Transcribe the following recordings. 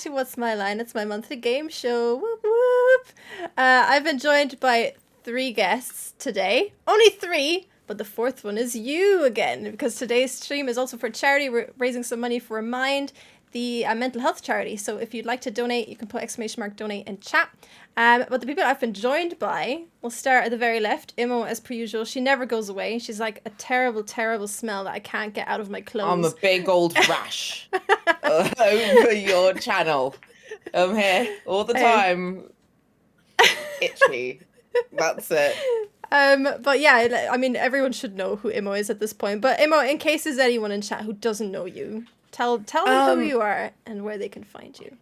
to What's My Line. It's my monthly game show. Whoop whoop. I've been joined by 3 guests today. Only 3, but the 4th one is you again, because today's stream is also for charity. We're raising some money for Mind, the mental health charity. So if you'd like to donate, you can put !donate in chat. But the people I've been joined by, we'll start at the very left. Imo, as per usual, she never goes away. She's like a terrible, terrible smell that I can't get out of my clothes. I'm a big old rash over your channel. I'm here all the time. Itchy. That's it. But yeah, I mean, everyone should know who Imo is at this point. But Imo, in case there's anyone in chat who doesn't know you, tell them who you are and where they can find you.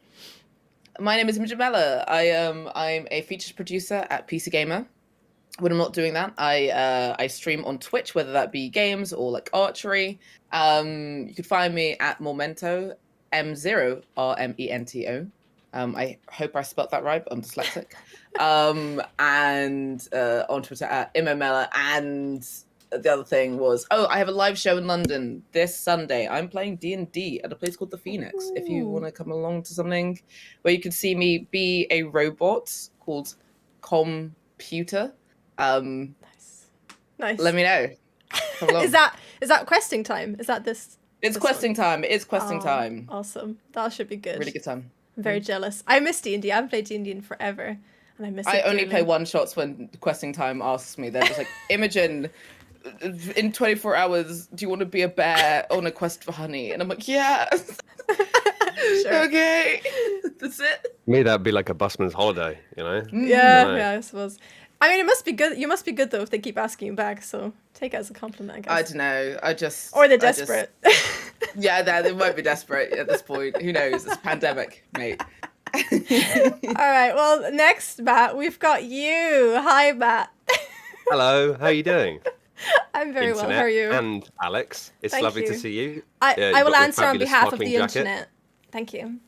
My name is Mellor. I'm a features producer at PC Gamer. When I'm not doing that, I stream on Twitch, whether that be games or like archery. You can find me at Momento, M0 RMENTO. I hope I spelt that right, but I'm dyslexic. And on Twitter at Mellor. And the other thing was, I have a live show in London this Sunday. I'm playing D&D at a place called The Phoenix. Ooh. If you want to come along to something where you can see me be a robot called Computer. Nice. Let me know. Come along. Is that questing time? Is that this? It's questing time. It is questing time. Awesome. That should be good. Really good time. I'm very jealous. I miss D&D. I haven't played D&D in forever, and I miss it. I only play one-shots when questing time asks me. They're just like, Imogen, in 24 hours, do you want to be a bear on a quest for honey? And I'm like, yeah. Sure. Okay. That's it. Me, that'd be like a busman's holiday, you know? Yeah, I suppose. I mean, it must be good. You must be good, though, if they keep asking you back, so take it as a compliment, I guess. I don't know. Or they're desperate. Yeah, they might be desperate at this point. Who knows? It's a pandemic, mate. All right, well, next, Matt, we've got you. Hi, Matt. Hello, how are you doing? I'm very well. How are you? And Alex, it's lovely to see you. I will answer on behalf of the internet. Thank you.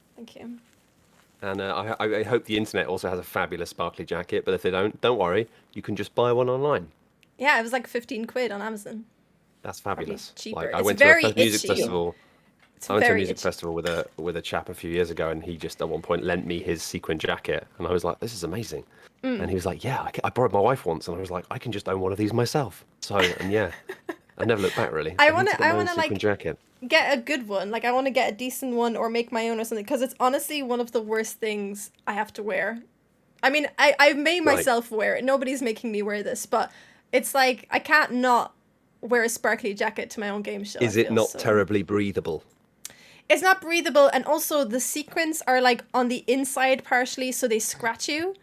And I hope the internet also has a fabulous sparkly jacket, but if they don't worry, you can just buy one online. Yeah, it was like 15 quid on Amazon. That's fabulous. Cheaper. Like, I went to a music festival. I went to a music festival with a chap a few years ago, and he just at one point lent me his sequin jacket, and I was like, "This is amazing." And he was like, "Yeah, I borrowed my wife once," and I was like, "I can just own one of these myself." So, and yeah, I never looked back really. I want to like jacket. Get a good one. Like I want to get a decent one or make my own or something, because it's honestly one of the worst things I have to wear. I mean, I made myself wear it. Nobody's making me wear this, but it's like I can't not wear a sparkly jacket to my own game show. Is it not terribly breathable? It's not breathable, and also the sequins are like on the inside partially, so they scratch you.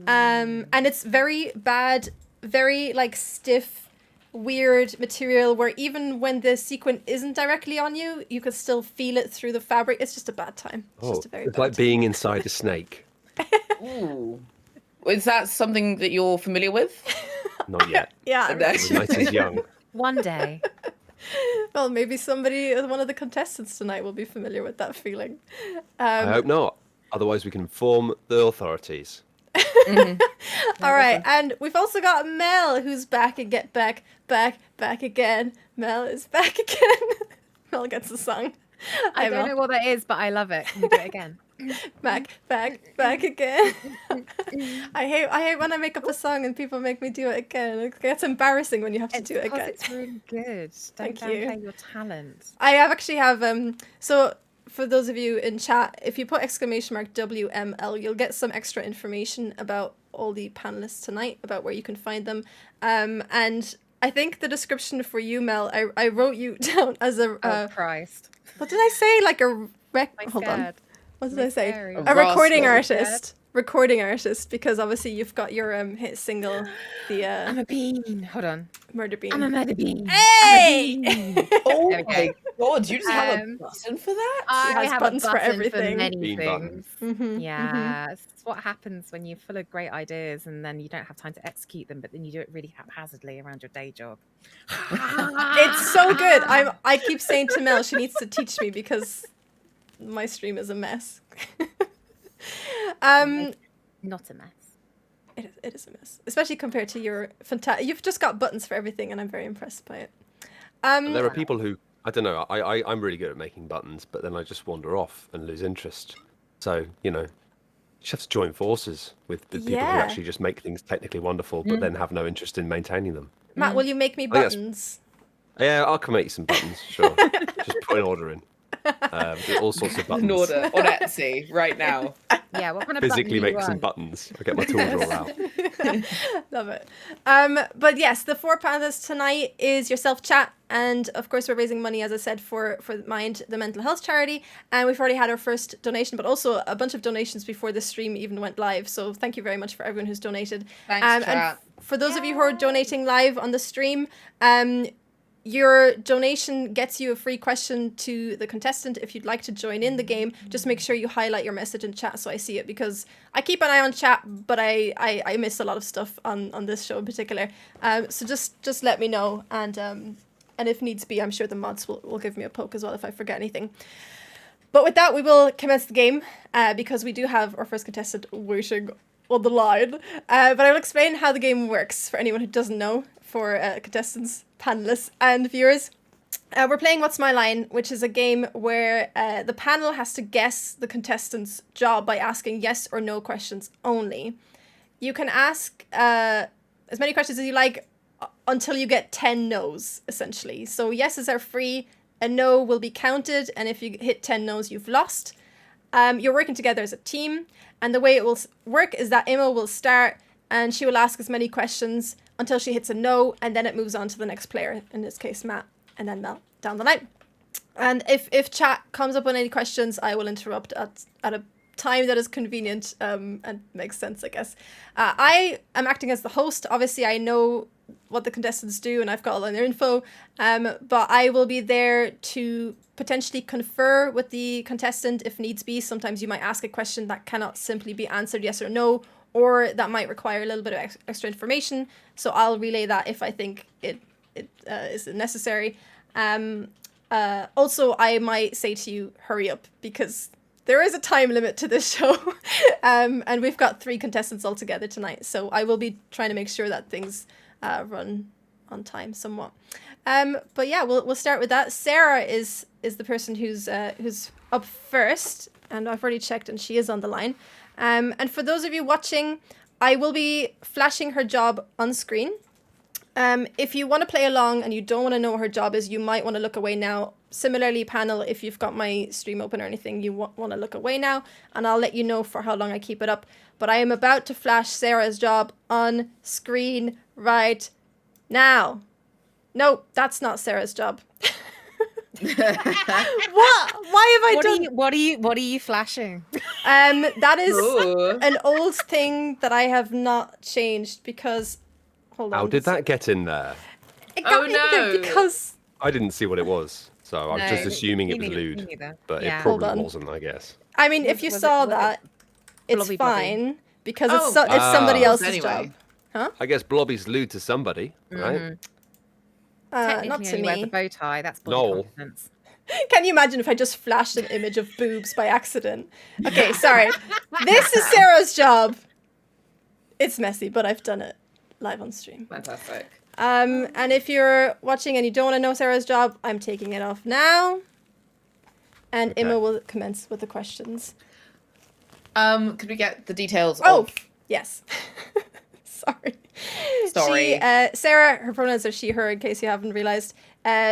And it's very bad, very like stiff, weird material where even when the sequin isn't directly on you, you can still feel it through the fabric. It's just a bad time. It's like being inside a snake. Ooh. Is that something that you're familiar with? Not yet. Yeah. Night is young. One day. Well, maybe one of the contestants tonight will be familiar with that feeling. I hope not. Otherwise, we can inform the authorities. All right, and we've also got Mel, who's back again. Mel is back again. Mel gets the song. I don't know what that is, but I love it. Can we do it again? back again. I hate when I make up a song and people make me do it again. It gets embarrassing when you have to do it again. It's really good. Don't Thank you. downplay your talent. I actually have so for those of you in chat, if you put !WML, you'll get some extra information about all the panelists tonight, about where you can find them. And I think the description for you, Mel, I wrote you down as a... Christ. What did I say? Like a... Hold on. What did I say? A recording artist. Recording artist, because obviously you've got your hit single, the... I'm a bean. Hold on. Murder Bean. I'm a murder bean. Hey! Oh my god, you just have a button for that? I have buttons a button for everything. For many Bean things. Mm-hmm, Yeah, it's what happens when you're full of great ideas and then you don't have time to execute them, but then you do it really haphazardly around your day job. It's so good. I keep saying to Mel she needs to teach me because my stream is a mess. Not a mess. It is a mess, especially compared to your fantastic. You've just got buttons for everything, and I'm very impressed by it. There are people who I don't know. I'm really good at making buttons, but then I just wander off and lose interest. So, you know, you just have to join forces with people who actually just make things technically wonderful, but then have no interest in maintaining them. Matt, will you make me buttons? Yeah, I'll come make you some buttons, sure. Just put an order in. All sorts of buttons. An order on Etsy right now. Yeah, what kind of Physically button do make you some want? buttons. I'll get my tool drawer out. Love it. But yes, the 4 panelists tonight is yourself chat, and of course we're raising money, as I said, for Mind, the mental health charity, and we've already had our first donation, but also a bunch of donations before the stream even went live. So thank you very much for everyone who's donated. Thanks, chat. And for those of you who are donating live on the stream, your donation gets you a free question to the contestant. If you'd like to join in the game, just make sure you highlight your message in chat so I see it, because I keep an eye on chat, but I miss a lot of stuff on this show in particular. So just let me know, and if needs be, I'm sure the mods will give me a poke as well if I forget anything. But with that, we will commence the game, because we do have our first contestant waiting on the line. But I will explain how the game works for anyone who doesn't know, for contestants, panelists, and viewers. We're playing What's My Line, which is a game where the panel has to guess the contestant's job by asking yes or no questions only. You can ask as many questions as you like until you get 10 no's, essentially. So yeses are free, a no will be counted, and if you hit 10 no's, you've lost. You're working together as a team, and the way it will work is that Emma will start, and she will ask as many questions until she hits a no, and then it moves on to the next player, in this case Matt, and then Mel, down the line. And if chat comes up on any questions, I will interrupt at a time that is convenient and makes sense, I guess. I am acting as the host. Obviously, I know what the contestants do, and I've got all their info, but I will be there to potentially confer with the contestant if needs be. Sometimes you might ask a question that cannot simply be answered yes or no, or that might require a little bit of extra information. So I'll relay that if I think it is necessary. Also, I might say to you, hurry up, because there is a time limit to this show. And we've got 3 contestants altogether tonight. So I will be trying to make sure that things run on time somewhat. But yeah, we'll start with that. Sarah is the person who's up first. And I've already checked, and she is on the line. And for those of you watching, I will be flashing her job on screen. If you want to play along and you don't want to know what her job is, you might want to look away now. Similarly, panel, if you've got my stream open or anything, you want to look away now, and I'll let you know for how long I keep it up. But I am about to flash Sarah's job on screen right now. No, that's not Sarah's job. What? Why have I done? What are you flashing? That is Ooh. an old thing that I have not changed because. Hold on. How did that get in there? It got Oh, in there no. because. I didn't see what it was, so I'm just No, assuming it me was neither, lewd. me neither. But Yeah. it Hold probably on. wasn't, I guess. I mean, if you saw that, it's Blobby blobby? fine because Oh. it's somebody Ah. else's Anyway. job. I guess Blobby's lewd to somebody, right? Technically, Not to when you wear the me. bow tie, that's body Noel. confidence. Can you imagine if I just flashed an image of boobs by accident? Okay, sorry. This is Sarah's job. It's messy, but I've done it live on stream. Fantastic. And if you're watching and you don't want to know Sarah's job, I'm taking it off now. And Okay. Emma will commence with the questions. Could we get the details Oh, of yes. Sorry. Sorry. Sarah, her pronouns are she, her, in case you haven't realized.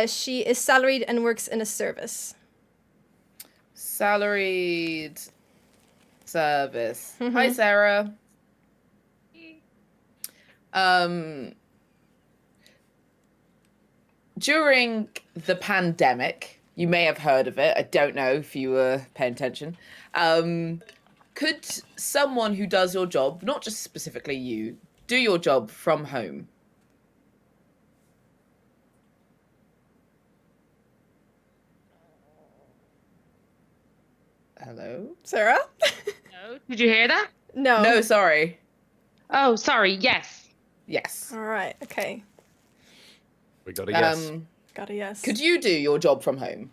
She is salaried and works in a service. salaried service? Mhm. Hi, Sarah. During the pandemic, you may have heard of it. I don't know if you were paying attention. Could someone who does your job, not just specifically you, do your job from home? Hello? Sarah? No, did you hear that? No. No, sorry. Oh, sorry. Yes. Yes. All right. Okay. We got a yes. Got a yes. Could you do your job from home?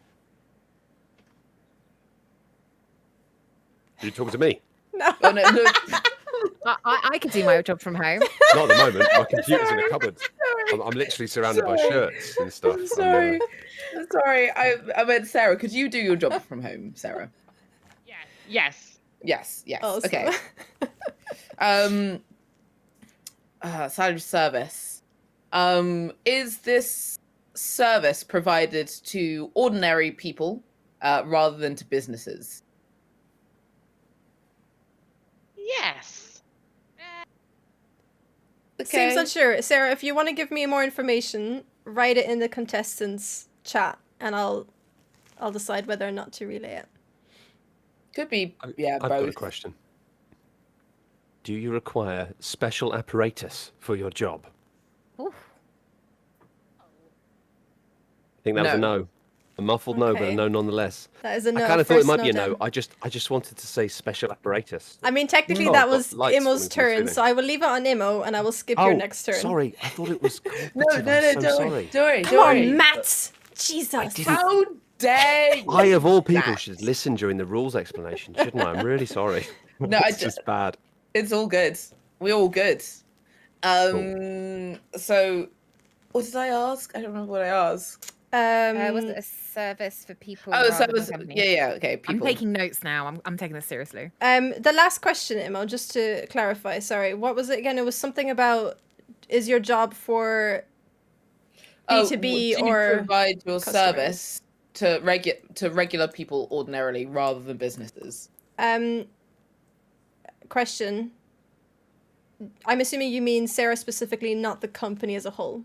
You talking to me? No. Oh, no, no. I could do my job from home. Not at the moment. My computer's in a cupboard. I'm literally surrounded by shirts and stuff. I'm sorry. I'm sorry. I meant Sarah. Could you do your job from home, Sarah? Yes. Yes. Yes. Also. Okay. Side of service. Is this service provided to ordinary people rather than to businesses? Yes. Seems unsure. Sarah, if you want to give me more information, write it in the contestants chat, and I'll decide whether or not to relay it. Could be, I've both. got a question. Do you require special apparatus for your job? Oof. I think that was a no. A muffled no, but a Okay. no nonetheless. That is a no. I kind of thought it First might be a down. no. I just wanted to say special apparatus. I mean, technically Oh, that I've was got lights Imo's falling from the turn, ceiling. so I will leave it on Imo, and I will skip your next turn. Sorry, I thought it was. No, I'm so don't sorry. worry. Come on, Matt! Jesus. didn't- How dare you? I, of all people, Matt. should listen during the rules explanation, shouldn't I? I'm really sorry. No, it's just bad. It's all good. We're all good. So, what did I ask? I don't remember what I asked. Was it a service for people? Oh, so rather it was, than companies? yeah, okay, people. I'm taking notes now. I'm taking this seriously. The last question, Imo, just to clarify, sorry, what was it again? It was something about, is your job for B2B do you or provide your customers? service to regular people ordinarily rather than businesses? Question. I'm assuming you mean Sarah specifically, not the company as a whole.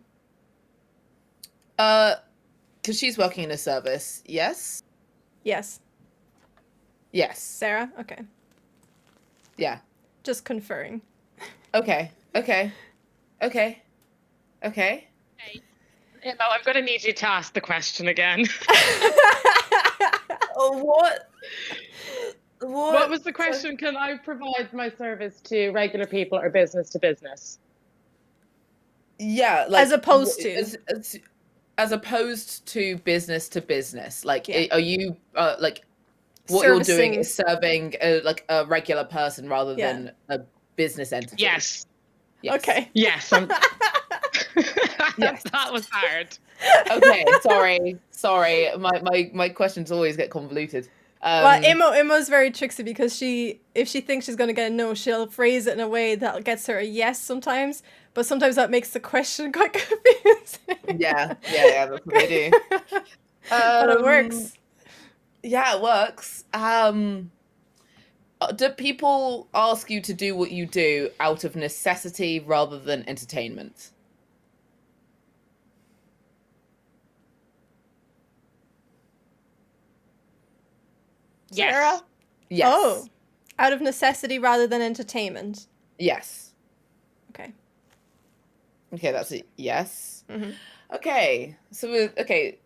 Because she's working in a service. Yes. Yes. Yes. Sarah? Okay. Yeah. Just conferring. Okay. Imo, I'm going to need you to ask the question again. Oh, what? What was the question? Can I provide my service to regular people or business to business? Yeah, like As opposed to. as opposed to business. Like, Yeah. are you like what you're doing Servicing. is serving like a regular person rather Yeah. than a business entity? Yes. Yes. Okay. Yes. Yes. That was hard. Okay. Sorry. My questions always get convoluted. Well, Imo's very tricksy because if she thinks she's going to get a no, she'll phrase it in a way that gets her a yes sometimes, but sometimes that makes the question quite confusing. Yeah, that's what they do. But it works. Yeah, it works. Do people ask you to do what you do out of necessity rather than entertainment? Yes. Sarah? Yes. Oh, out of necessity rather than entertainment. Yes. Okay. Okay, that's it. Yes. Mm-hmm. Okay. So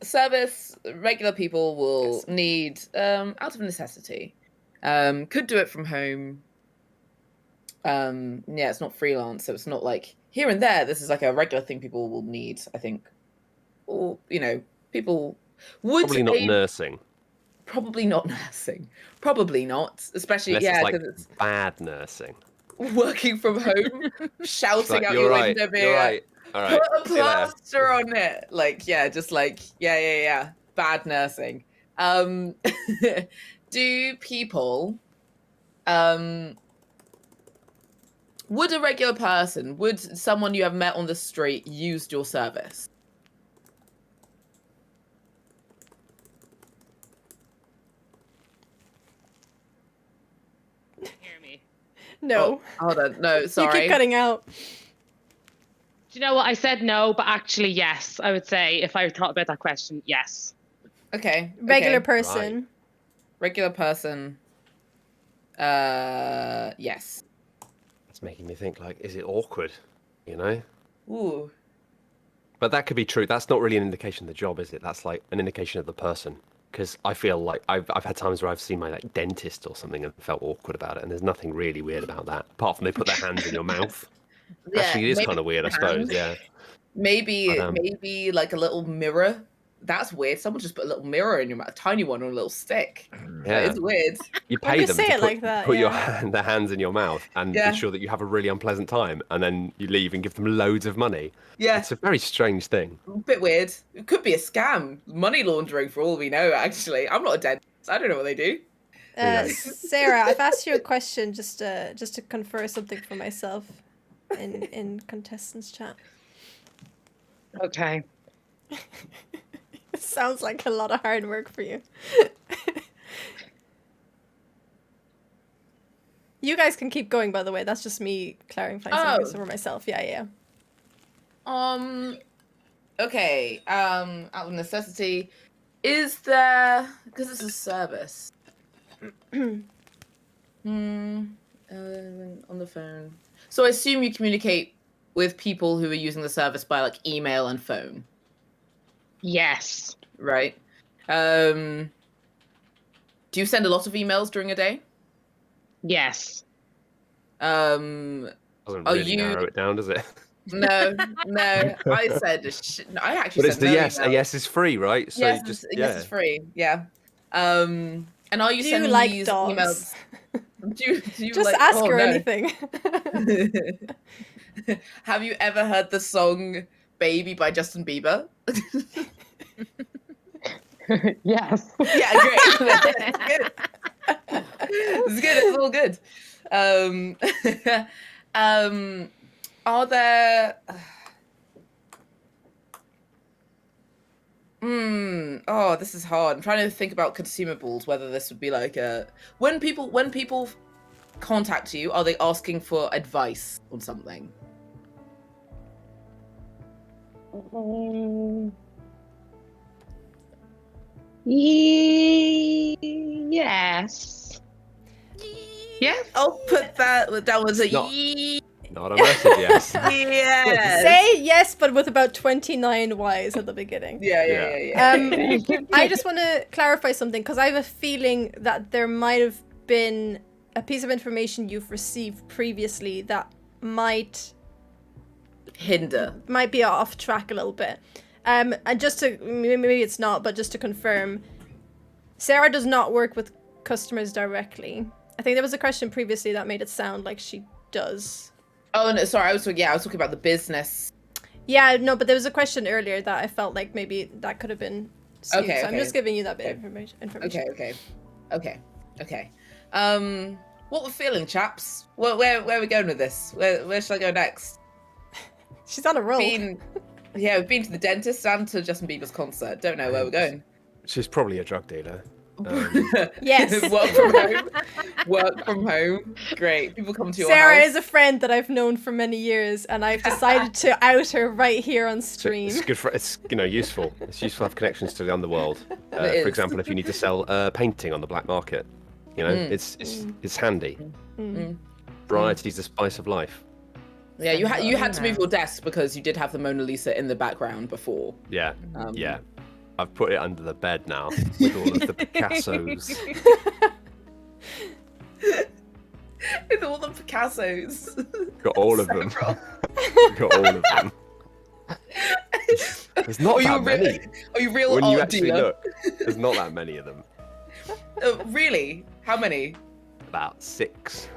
service regular people will Yes. need out of necessity. Could do it from home. Yeah, it's not freelance, so it's not like here and there. This is like a regular thing people will need, I think. Or, people would Probably not nursing. Probably not nursing. Probably not. Especially, Unless it's like because bad nursing. it's working from home, shouting Like, out you're your right. window, You're right. All right. put a see you later. plaster on it. Like, just like, yeah. Bad nursing. Do people, would a regular person, would someone you have met on the street use your service? Hear me. No. Oh, hold on. No, You sorry. keep cutting out. Do you know what? I said no, but actually, yes. I would say if I thought about that question, yes. Okay. Regular okay. person. Regular person. Yes. It's making me think, like, is it awkward? Ooh. But that could be true. That's not really an indication of the job, is it? That's like an indication of the person. Because I feel like I've had times where I've seen my dentist or something and felt awkward about it, and there's nothing really weird about that, apart from they put their hands in your mouth. Yeah, Actually, it is maybe kind of weird, I suppose. Yeah. Maybe But, maybe like a little mirror. That's weird. Someone just put a little mirror in your mouth, a tiny one on a little stick. Yeah. It's weird. You When pay you them say to it like that, put yeah. their hands in your mouth and Yeah. ensure that you have a really unpleasant time, and then you leave and give them loads of money. Yeah, It's a very strange thing. a bit weird. It could be a scam, money laundering for all we know. Actually, I'm not a dentist. I don't know what they do. Sarah, I've asked you a question just to confer something for myself in contestants chat. Okay. It sounds like a lot of hard work for you. You guys can keep going, by the way. That's just me clarifying something for myself. Yeah. Okay. Out of necessity, is there, because it's a service. On the phone. So I assume you communicate with people who are using the service by like email and phone. Yes. Right. Do you send a lot of emails during a day? Yes. Doesn't really narrow it down, does it? No. I said I actually. But it's said the no yes. emails. A yes is free, right? So yes, yes, it's free. Yeah. And are you sending like these dogs? emails? Do you Just like, ask her no. anything. Have you ever heard the song "Baby" by Justin Bieber? Yes. Yeah, great. It's good. It's all good. Are there? Oh, this is hard. I'm trying to think about consumables. Whether this would be like a when people contact you, are they asking for advice on something? Yes. Yes. I'll put that was a Not a massive yes. yes. Say yes, but with about 29 Ys at the beginning. Yeah. I just want to clarify something, because I have a feeling that there might have been a piece of information you've received previously that might be off track a little bit. And just to, maybe it's not, but just to confirm, Sarah does not work with customers directly. I think there was a question previously that made it sound like she does. Oh no, sorry. I was talking about the business. Yeah, no, but there was a question earlier that I felt like maybe that could have been skewed. Okay, so I'm okay. just giving you that bit of information. Okay. What we're feeling, chaps? Where are we going with this? Where should I go next? She's on a roll. We've been to the dentist and to Justin Bieber's concert. Don't know where we're going. She's probably a drug dealer. Yes. Work from home. Great. People come to your Sarah house. is a friend that I've known for many years, and I've decided to out her right here on stream. It's good for it's useful. It's useful to have connections to the underworld. For is. example, if you need to sell painting on the black market, it's handy. Variety's the spice of life. Yeah, you had to move your desk because you did have the Mona Lisa in the background before. Yeah. I've put it under the bed now with all of the Picassos. With all the Picassos. Got all of them. Got all of them. There's not that many. Are you real when art you actually dealer? look, there's not that many of them. Really? How many? About 6.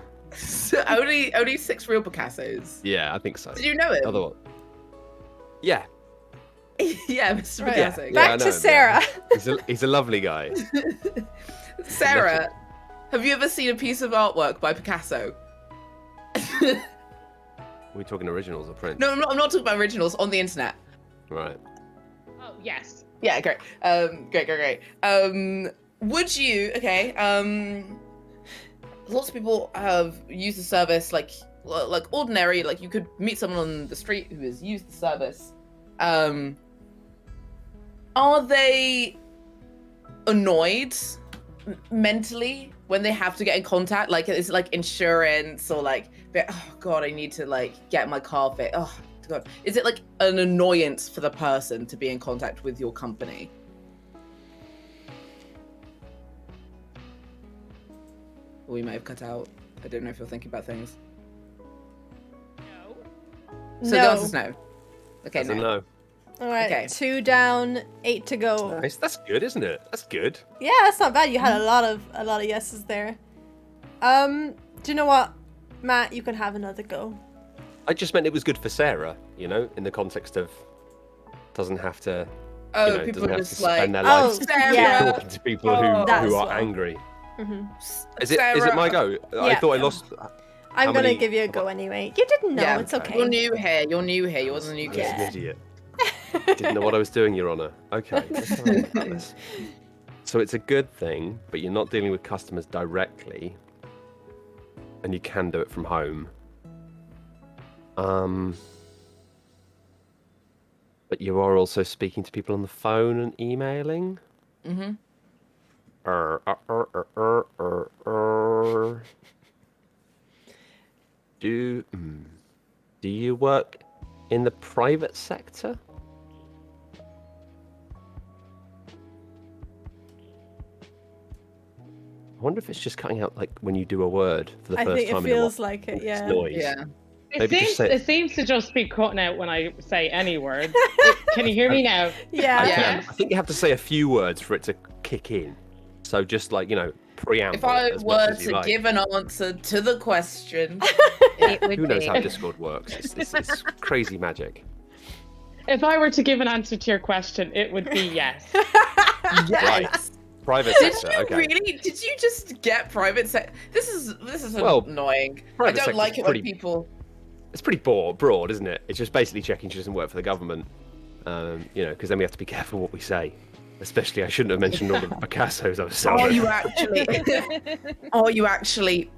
only 6 real Picassos. Yeah, I think so. Did you know it? Otherwise, yeah. Yeah, Mr. Right. Picasso. Yeah, Back I know to him, Sarah. yeah. He's a lovely guy. Sarah, have you ever seen a piece of artwork by Picasso? Are we talking originals or print? No, I'm not talking about originals on the internet. Right. Oh, yes. Yeah, great. Great. Would you? Okay. Lots of people have used the service like ordinary. Like you could meet someone on the street who has used the service. Are they annoyed mentally when they have to get in contact? Like it's like insurance or like, oh god, I need to like get my car fit. Oh god, is it like an annoyance for the person to be in contact with your company? We might have cut out. I don't know if you're thinking about things. No. So the answer's no. Okay, no. All right, Okay. 2 down, 8 to go. Nice. That's good, isn't it? That's good. Yeah, that's not bad. You had a lot of yeses there. Do you know what, Matt? You can have another go. I just meant it was good for Sarah, in the context of doesn't have to. Oh, doesn't people have just to spend like, their oh, lives yeah. talking to people who That's are why. angry. Is it my go? Yeah. I thought I lost. I'm going to give you a go anyway. You didn't know, it's okay. You're new here. You wasn't a new kid. I'm an idiot. Didn't know what I was doing, Your Honour. Okay. Let's have a look at this. So it's a good thing, but you're not dealing with customers directly, and you can do it from home. But you are also speaking to people on the phone and emailing. Mm-hmm. Do you work in the private sector? I wonder if it's just cutting out like when you do a word for the first time. I think it feels like it, yeah. Noise. Yeah. It seems to just be cutting out when I say any word. Can you hear me now? Yeah. I think you have to say a few words for it to kick in. So just like, preamble. If I as were much as you to like. give an answer to the question, It would Who knows be. how Discord works? It's crazy magic. If I were to give an answer to your question, it would be yes. yes. Private Did sector. you Okay. really? Did you just get private sector? This is Well, annoying. I private don't sector's like it pretty- when people. It's pretty broad, isn't it? It's just basically checking she doesn't work for the government. Because then we have to be careful what we say. Especially, I shouldn't have mentioned all the Picassos I was selling. Are you actually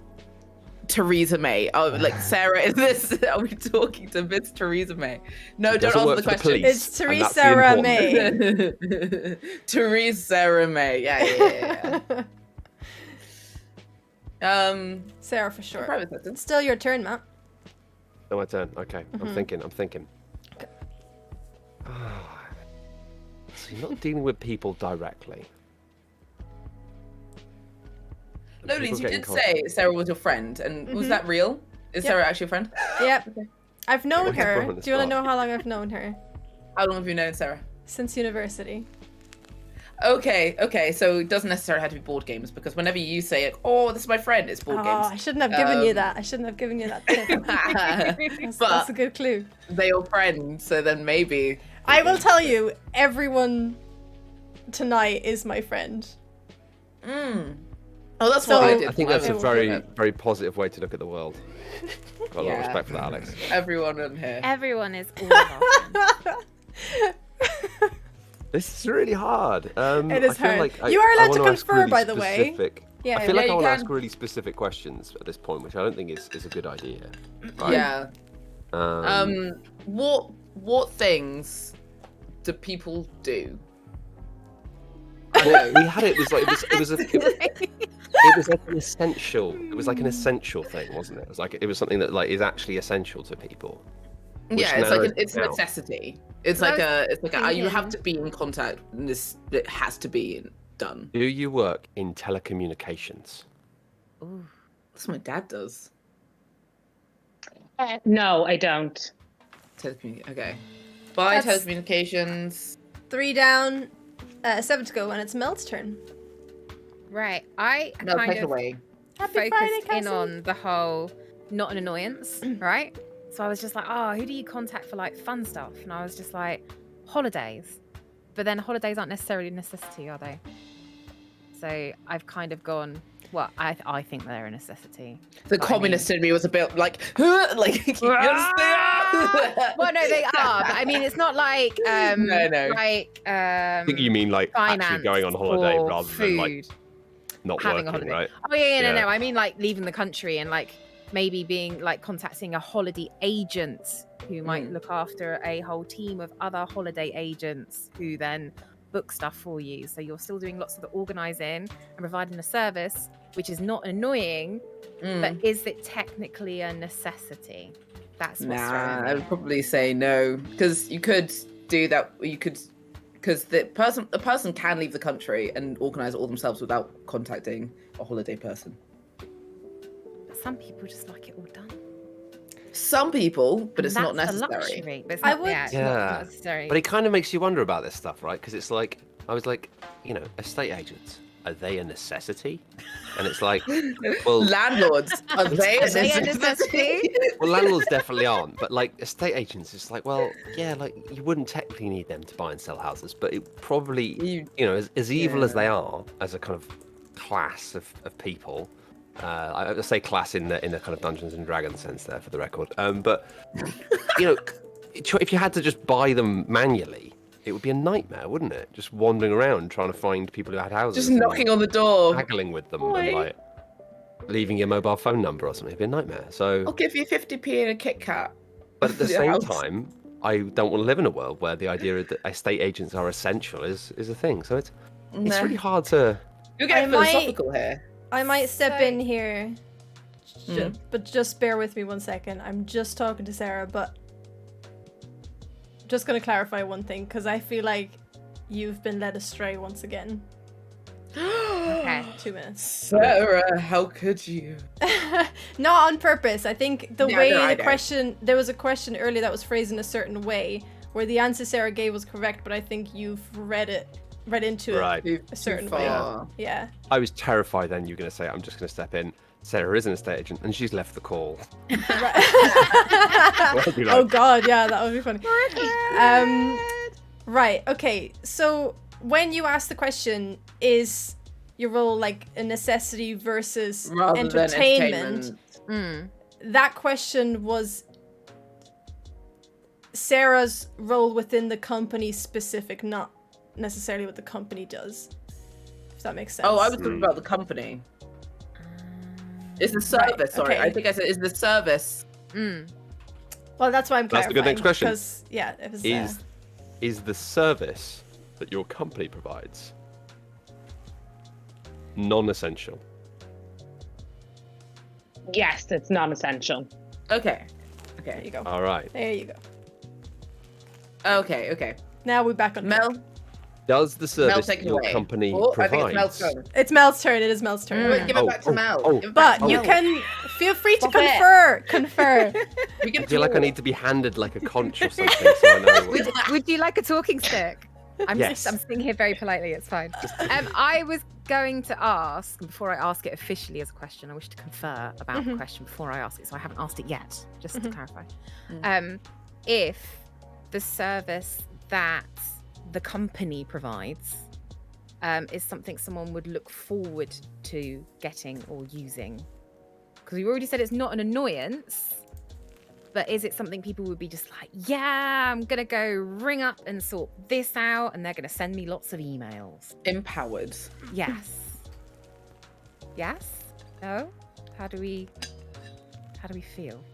Theresa May? Oh, like Sarah, is this? Are we talking to Miss Theresa May? No, She don't doesn't answer work the for the question. police. It's and that's the Theresa important May. Theresa May. Yeah. Sarah for sure. Private sector. It's still your turn, Matt. Oh, my turn. Okay, I'm thinking. Okay. So you're not dealing with people directly. No, People Liz, you get in did contact. say Sarah was your friend, and was that real? Is Yep. Sarah actually a friend? Yep. I've known What's her. wrong with Do you want to this know how long I've known her? How long have you known Sarah? Since university. Okay, so it doesn't necessarily have to be board games, because whenever you say it, oh, this is my friend, it's board Oh, I games. shouldn't have given you that. I shouldn't have given you that tip. That's a good clue. They're your friend, so then maybe. I will tell you, everyone tonight is my friend. Oh, that's So- what I did. I think that's a will very, very positive way to look at the world. Got a lot of Yeah. respect for that, Alex. Everyone in here. Everyone is all of our friends. This is really hard. It is I feel hard. Like You are allowed to wanna ask confer, really by the way. specific- Yeah, I feel yeah, like I you want to can. ask really specific questions at this point, which I don't think is a good idea. Right? Yeah. Um, What things do people do? well, we had it. It was like it was like an essential. It was like an essential thing, wasn't it? It was like it was something that like is actually essential to people. Which Yeah, it's like narrows it's it a down. necessity. It's like you have thinking- to be in contact. And it has to be done. Do you work in telecommunications? Ooh. That's what my dad does. No, I don't. Okay. Bye, That's- telecommunications. 3 down, 7 to go, and it's Mel's turn. Right. I No, kind take it of away. Happy Friday, focused in Cassie. on the whole not an annoyance, right? So I was just like, oh, who do you contact for like fun stuff? And I was just like, holidays. But then holidays aren't necessarily a necessity, are they? So I've kind of gone, well, I think they're a necessity. The But I communist in me was a bit like, like, you understand? Well, no, they are. But I mean, it's not like, No. like, I think you mean like finance actually going on holiday or rather food. than like not Having a working, holiday. right? Oh yeah, Yeah. no. I mean like leaving the country and like maybe being like contacting a holiday agent who might look after a whole team of other holiday agents who then book stuff for you. So you're still doing lots of the organising and providing a service, which is not annoying, but is it technically a necessity? That's what's Nah, throwing I me. would probably say no, because you could do that. You could, because the person can leave the country and organise it all themselves without contacting a holiday person. But some people just like it all done. Some people, but it's not That's a necessary. luxury, but it's I not, would- yeah, it's Yeah. not necessary. But it kind of makes you wonder about this stuff, right? Because it's like, I was like, estate agents, are they a necessity? And it's like, well, Landlords, are they a Are they a necessity? necessity? well, landlords definitely aren't. But like estate agents, it's like, well, yeah, like you wouldn't technically need them to buy and sell houses, but it probably, You- as evil as Yeah. they are, as a kind of class of people. I say class in the kind of Dungeons and Dragons sense there, for the record. But you know, if you had to just buy them manually, it would be a nightmare, wouldn't it? Just wandering around trying to find people who had houses, Just knocking on the door, haggling with them, and like leaving your mobile phone number or something. It'd be a nightmare. So I'll give you 50p and a Kit Kat. But at the same time, I don't want to live in a world where the idea that estate agents are essential is a thing. So it's really hard to. You're getting philosophical here. I might step in here, but just bear with me 1 second. I'm just talking to Sarah, but just going to clarify one thing, because I feel like you've been led astray once again. Okay. 2 minutes. Sarah, how could you? Not on purpose. I think the question, there was a question earlier that was phrased in a certain way, where the answer Sarah gave was correct, but I think you've read into it a certain way. Yeah. I was terrified then you were going to say, I'm just going to step in. Sarah is an estate agent and she's left the call. Oh God, yeah, that would be funny. Right, okay. So when you ask the question, is your role like a necessity versus entertainment? That question was Sarah's role within the company specific, not necessarily what the company does, if that makes sense. Oh, I was talking about the company. It's the service. Right, sorry, okay. I think I said it's the service. Well, that's why I'm clarifying. That's the good next question. Because, yeah, it was, is the service that your company provides non-essential? Yes, it's non-essential. Okay. There you go. All right. There you go. Okay. Now we're back on Mel. track. Does the service take that it your away. company I think provides? it's Mel's turn. It's Mel's turn. It is Mel's turn. Give it back to Mel. Give it But back to you Mel. can feel free to Stop confer. We can I feel like I need to be handed like a conch or something, so I know. Would you like a talking stick? I'm Yes. I'm sitting here very politely. It's fine. I was going to ask, before I ask it officially as a question, I wish to confer about the question before I ask it, so I haven't asked it yet, just to clarify. If the service that the company provides is something someone would look forward to getting or using. Because we already said it's not an annoyance, but is it something people would be just like, yeah, I'm going to go ring up and sort this out, and they're going to send me lots of emails. Empowered. Yes. Yes? No? How do we feel?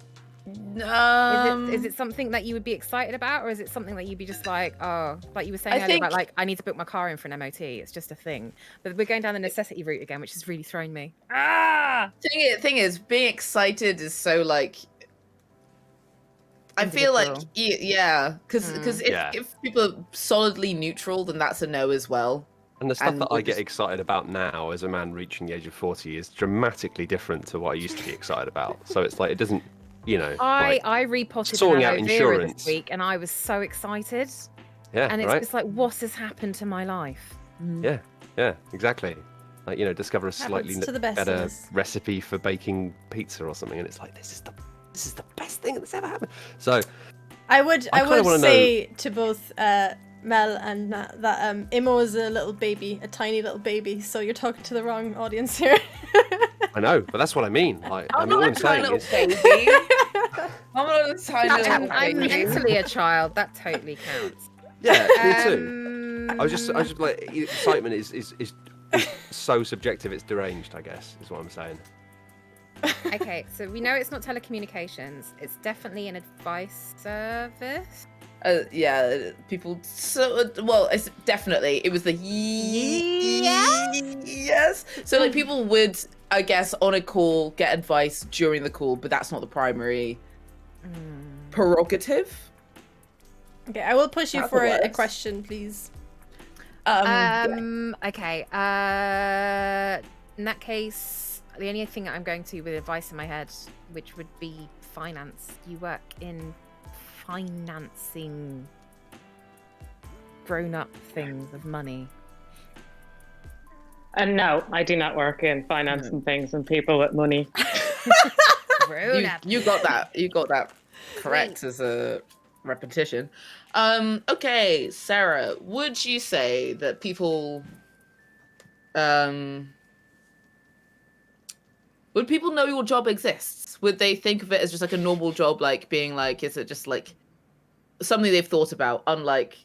Is it something that you would be excited about, or is it something that you'd be just like, oh, like you were saying earlier about like, I need to book my car in for an MOT, it's just a thing. But we're going down the necessity route again, which is really throwing me. Thing is, being excited is so like, I feel like, because if people are solidly neutral, then that's a no as well. And the stuff that I get excited about now as a man reaching the age of 40 is dramatically different to what I used to be excited about. So it's like, it doesn't, you know. I repotted sorting out aloe vera insurance this week, and I was so excited. Yeah, and it's just like, what has happened to my life? Yeah, exactly. Like, you know, discover a slightly to the best of better us. recipe for baking pizza or something, and it's like, this is the best thing that's ever happened. So I would wanna say to both Mel and Matt that Imo is a little baby, a tiny little baby, so you're talking to the wrong audience here. I know, but that's what I mean. Like, I'm all not I'm a tiny saying little is, baby. I'm not a tiny little I'm baby. mentally a child. That totally counts. yeah, me too. I was just like, excitement is so subjective. It's deranged, I guess, is what I'm saying. Okay, so we know it's not telecommunications. It's definitely an advice service. People. It's definitely. It was the yes. So like people would, I guess, on a call get advice during the call, but that's not the primary prerogative. Okay, I will push you That for a works. question, please. Okay. In that case, the only thing that I'm going to with advice in my head, which would be finance. You work in financing grown-up things of money. No, I do not work in finance and things and people with money. You got that. You got that correct as a repetition. Okay, Sarah, would you say that people Would people know your job exists? Would they think of it as just like a normal job, like being like, is it just like something they've thought about, unlike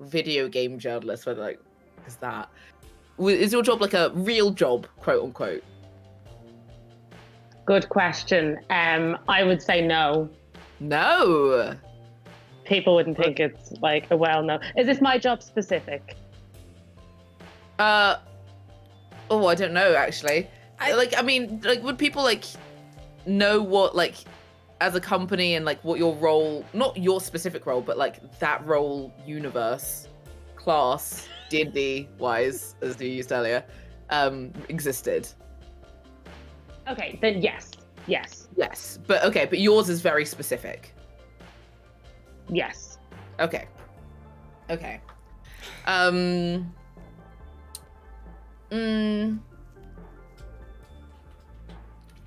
video game journalists, where they're like, is that? Is your job like a real job, quote unquote? Good question. I would say no. No. People wouldn't think it's like a well-known. Is this my job specific? I don't know actually. I mean, would people like know what, like, as a company and like what your role, not your specific role, but like that role, universe, class, D&D wise, as you used earlier, existed? Okay, then yes. But yours is very specific. Yes. Okay.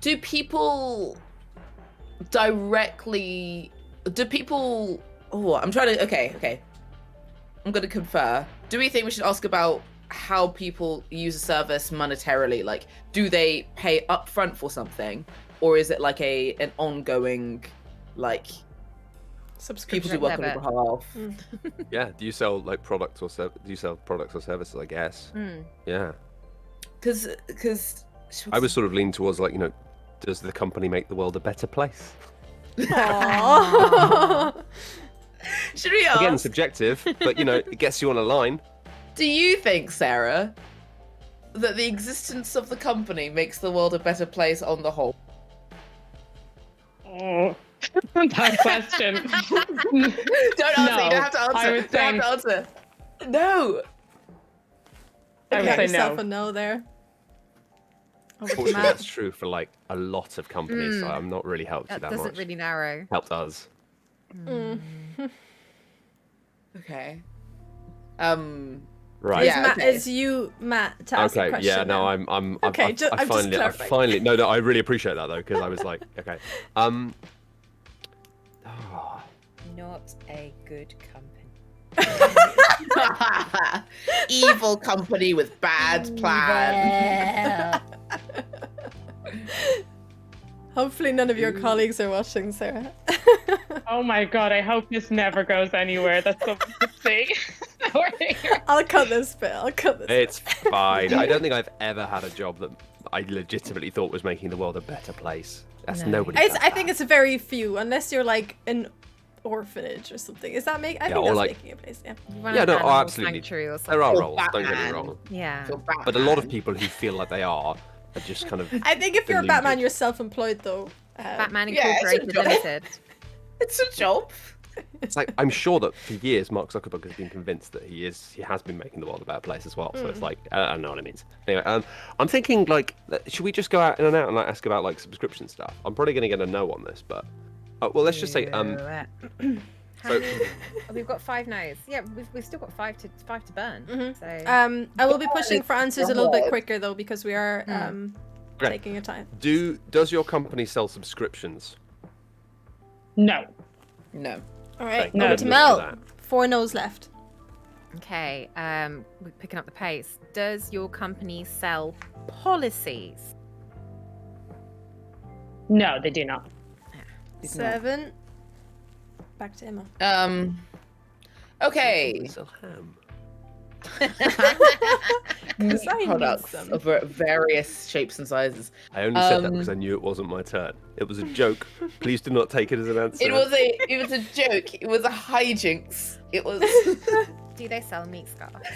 Do people directly? I'm trying to. Okay. I'm going to confer. Do we think we should ask about how people use a service monetarily? Like, do they pay upfront for something, or is it like an ongoing, like, subscription? People do work on your behalf. Yeah. Do you sell like products or services? I guess. Yeah. Because I was sort of leaning towards like, does the company make the world a better place? Aww. Should we ask? Again, subjective, but it gets you on a line. Do you think, Sarah, that the existence of the company makes the world a better place on the whole? Oh, that question. Don't answer. No, you don't have to answer. I would You don't have to answer. No. I would say yourself no. a no there. Unfortunately, that's true for like a lot of companies. So I'm not really helped you that much. That doesn't really narrow. Helped us. Okay. Right. Yeah. Is you, Matt, to ask a question? Yeah. No, now? I'm. Okay. I finally. No. I really appreciate that though, because I was like, okay. Not a good company. Evil company with bad plans. Hopefully none of your colleagues are watching, Sarah. Oh my god, I hope this never goes anywhere. That's something to say. I'll cut this bit. It's fine. I don't think I've ever had a job that I legitimately thought was making the world a better place. That's nobody. I think it's very few, unless you're like an orphanage or something. Is that I think that's making a place. Yeah. Yeah, no, absolutely. There are roles. Don't get me wrong. Yeah. But a lot of people who feel like they are just kind of. I think if you're Batman, you're self-employed though. Batman Incorporated Limited. It's a job. It's like, I'm sure that for years Mark Zuckerberg has been convinced that he has been making the world a better place as well. So it's like, I don't know what it means. Anyway, I'm thinking like, should we just go out in and out and like ask about like subscription stuff? I'm probably going to get a no on this, but well, let's just say So, we've got 5 no's. Yeah, we've still got 5 to burn. So I will be pushing for answers a little bit quicker though, because we are taking your time. Does your company sell subscriptions? No. All right, No. over to Mel. 4 no's left. Okay, we're picking up the pace. Does your company sell policies? No, they do not. 7. Back to Emma. Okay. Sell ham. Because I Products need some. of various shapes and sizes. I only said that because I knew it wasn't my turn. It was a joke. Please do not take it as an answer. It was a joke. It was a hijinks. It was. Do they sell meat scarves?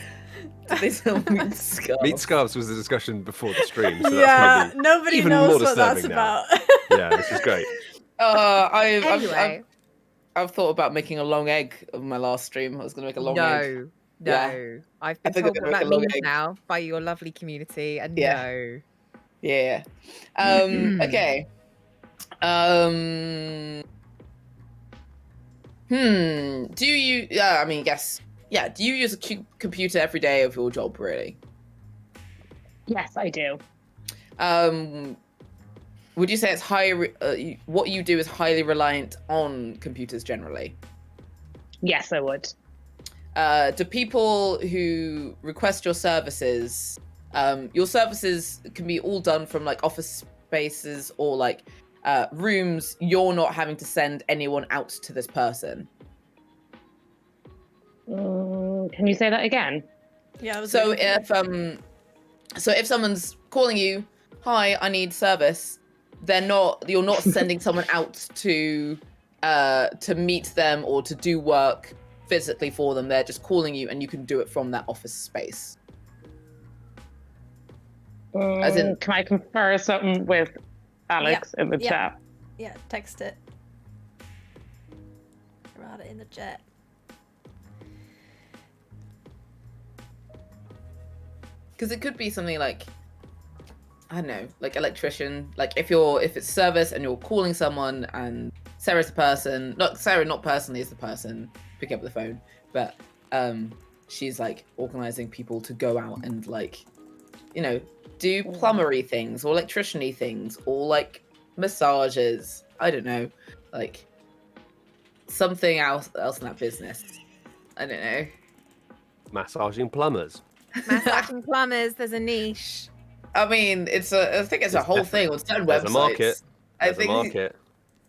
Did they sell meat scarves? Meat scarves was the discussion before the stream. So Yeah, that's nobody even knows more what that's disturbing now. about. Yeah, this is great. I've thought about making a long egg of my last stream. I was going to make a long egg. No. Yeah. I've been told what that means now by your lovely community, and no. Yeah. Okay. Do you? I mean, yes. Yeah. Do you use a computer every day of your job? Really? Yes, I do. Would you say it's what you do is highly reliant on computers generally? Yes, I would. Do people who request your services can be all done from like office spaces or like rooms, you're not having to send anyone out to this person. Can you say that again? Yeah. So if someone's calling you, hi, I need service, you're not sending someone out to meet them or to do work physically for them. They're just calling you, and you can do it from that office space. As in, can I confer something with Alex in the chat? Yeah, text it. Write it in the chat. because it could be something like, I don't know, like electrician. Like if it's service and you're calling someone and Sarah's the person, not personally is the person picking up the phone, but she's like organizing people to go out and like, you know, do plumbery things or electrician-y things or like massages. I don't know, like something else in that business. I don't know. Massaging plumbers. Massaging plumbers. There's a niche. I mean, I think it's a whole thing on certain websites. There's a market. There's a market.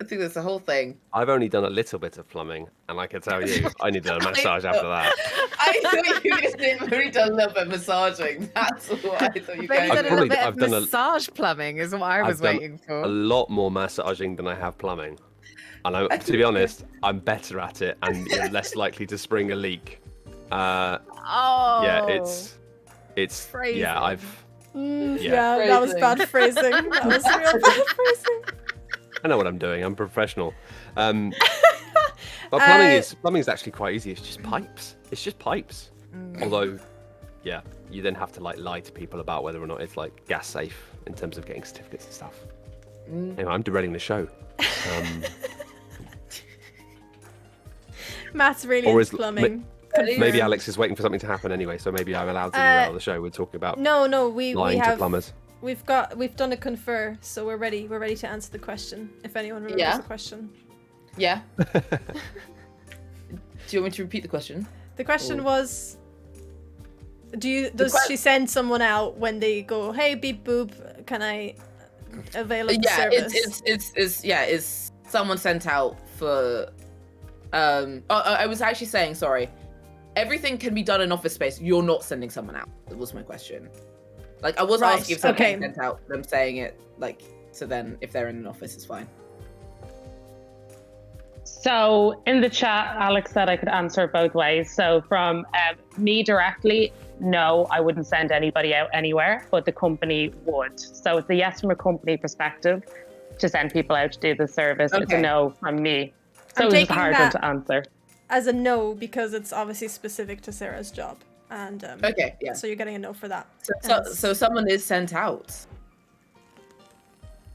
I think that's the whole thing. I've only done a little bit of plumbing, and I can tell you, I needed a massage after that. I thought you were going to say I've only done a little bit of massaging. That's what I thought you were Maybe going done a little bit of massage plumbing is what I was waiting for. A lot more massaging than I have plumbing. And to be honest, I'm better at it and you're less likely to spring a leak. Yeah, it's phrasing. Yeah, yeah, that was bad phrasing. That was real bad phrasing. I know what I'm doing. I'm a professional. But plumbing is actually quite easy. It's just pipes. It's just pipes. Although, yeah, you then have to like lie to people about whether or not it's like gas safe in terms of getting certificates and stuff. Anyway, I'm derailing the show. Matt's really into plumbing. Maybe Alex is waiting for something to happen anyway, so maybe I'm allowed to derail the show. We're talking about we have to plumbers. We've done a confer, so we're ready. We're ready to answer the question. If anyone remembers the question. Yeah. Do you want me to repeat the question? The question was, does she send someone out when they go, hey beep boop, can I avail of the service? Is someone sent out for I was actually saying, sorry, everything can be done in office space. You're not sending someone out. That was my question. Like I was asking if someone sent out, them saying it like, so then if they're in an office, it's fine. So in the chat, Alex said I could answer both ways. So from me directly, no, I wouldn't send anybody out anywhere, but the company would. So it's a yes from a company perspective to send people out to do the service. Okay. It's a no from me. So it's a hard one to answer. As a no, because it's obviously specific to Sarah's job. And so you're getting a no for that. So someone is sent out.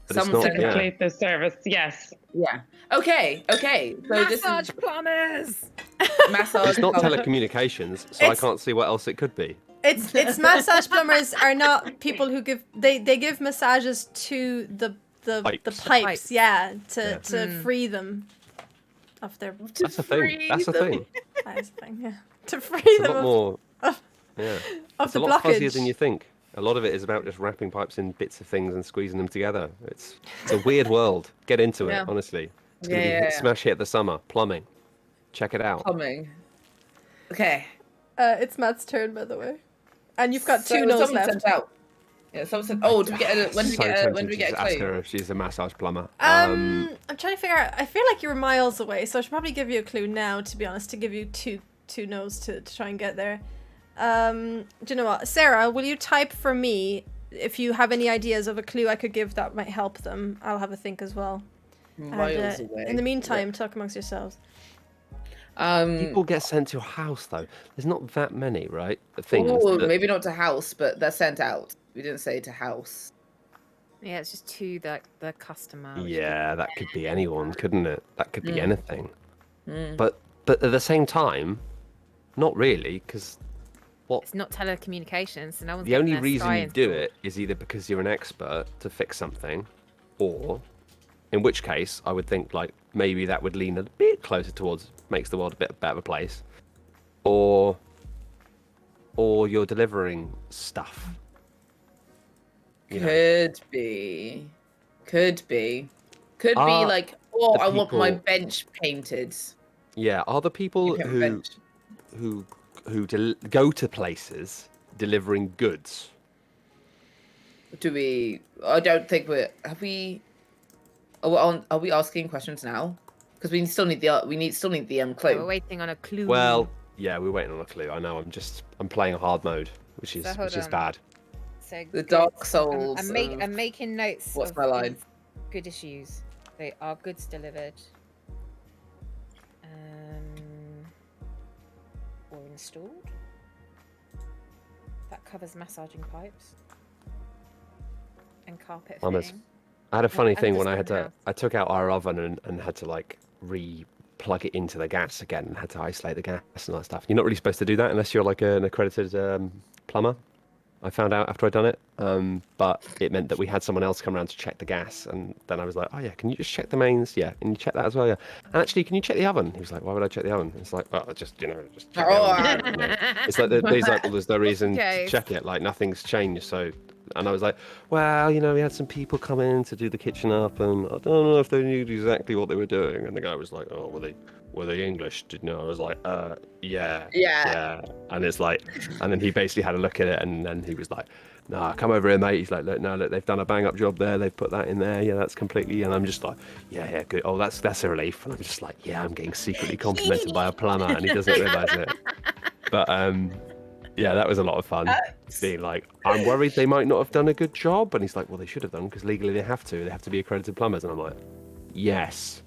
Someone to complete the service, yes. Yeah. Okay. So massage plumbers. Massage. It's not telecommunications, so I can't see what else it could be. It's massage plumbers are not people who give they give massages to the pipes. Yeah, to free them of their. That's a thing. That's a thing. That is a thing. Yeah, to free them of the blockage. A lot fuzzier than you think. A lot of it is about just wrapping pipes in bits of things and squeezing them together. It's a weird world. Get into it, honestly. It's going to be smash hit of the summer. Plumbing. Check it out. Plumbing. Okay. It's Matt's turn, by the way. And you've got two no's left. Sent out. Yeah, someone said, when do we get a clue? Ask her if she's a massage plumber. I'm trying to figure out. I feel like you're miles away, so I should probably give you a clue now, to be honest, to give you two no's to try and get there. Do you know what? Sarah, will you type for me if you have any ideas of a clue I could give that might help them? I'll have a think as well. Miles away. In the meantime, talk amongst yourselves. People get sent to your house, though. There's not that many, right? Maybe not to house, but they're sent out. We didn't say to house. Yeah, it's just to the customer. Yeah, that could be anyone, couldn't it? That could be anything. But at the same time, not really, because it's not telecommunications, so no one's the only reason you do it is either because you're an expert to fix something, or in which case I would think like maybe that would lean a bit closer towards makes the world a bit better place, or you're delivering stuff. Could be. Could be Are like, oh, the I want my people- bench painted. Yeah, are the people Okay, who bench. go to places delivering goods? Do we? I don't think we're. Have we? Are we asking questions now? Because we still need the Yeah, clue. we're waiting on a clue. Well, yeah, we're waiting on a clue. I know. I'm playing a hard mode, which is hold on. bad. So The good. Dark Souls. I'm making notes. What's of my line? these Good issues. They are goods delivered. Or installed. That covers massaging pipes. And carpet Plumbers. fitting. I had a funny and thing the when I had small to. I took out our oven and had to like plug it into the gas again and had to isolate the gas and all that stuff. You're not really supposed to do that unless you're like an accredited plumber. I found out after I'd done it, but it meant that we had someone else come around to check the gas, and then I was like, "Oh yeah, can you just check the mains? Yeah, and you check that as well, yeah. And actually, can you check the oven?" He was like, "Why would I check the oven?" It's like, "Oh, just check the oven." It's like he's like, "Well, there's no reason Okay. to check it. Like nothing's changed." So, and I was like, "Well, we had some people come in to do the kitchen up, and I don't know if they knew exactly what they were doing." And the guy was like, "Oh, were they English? Didn't know." I was like, yeah. And it's like, and then he basically had a look at it, and then he was like, "Nah, come over here, mate." He's like, "Look, they've done a bang up job there. They've put that in there. Yeah, that's completely." And I'm just like, "Yeah, good. Oh, that's a relief." And I'm just like, "Yeah, I'm getting secretly complimented by a plumber, and he doesn't realise it." But yeah, that was a lot of fun. Being like, "I'm worried they might not have done a good job," and he's like, "Well, they should have done because legally they have to. They have to be accredited plumbers." And I'm like, "Yes,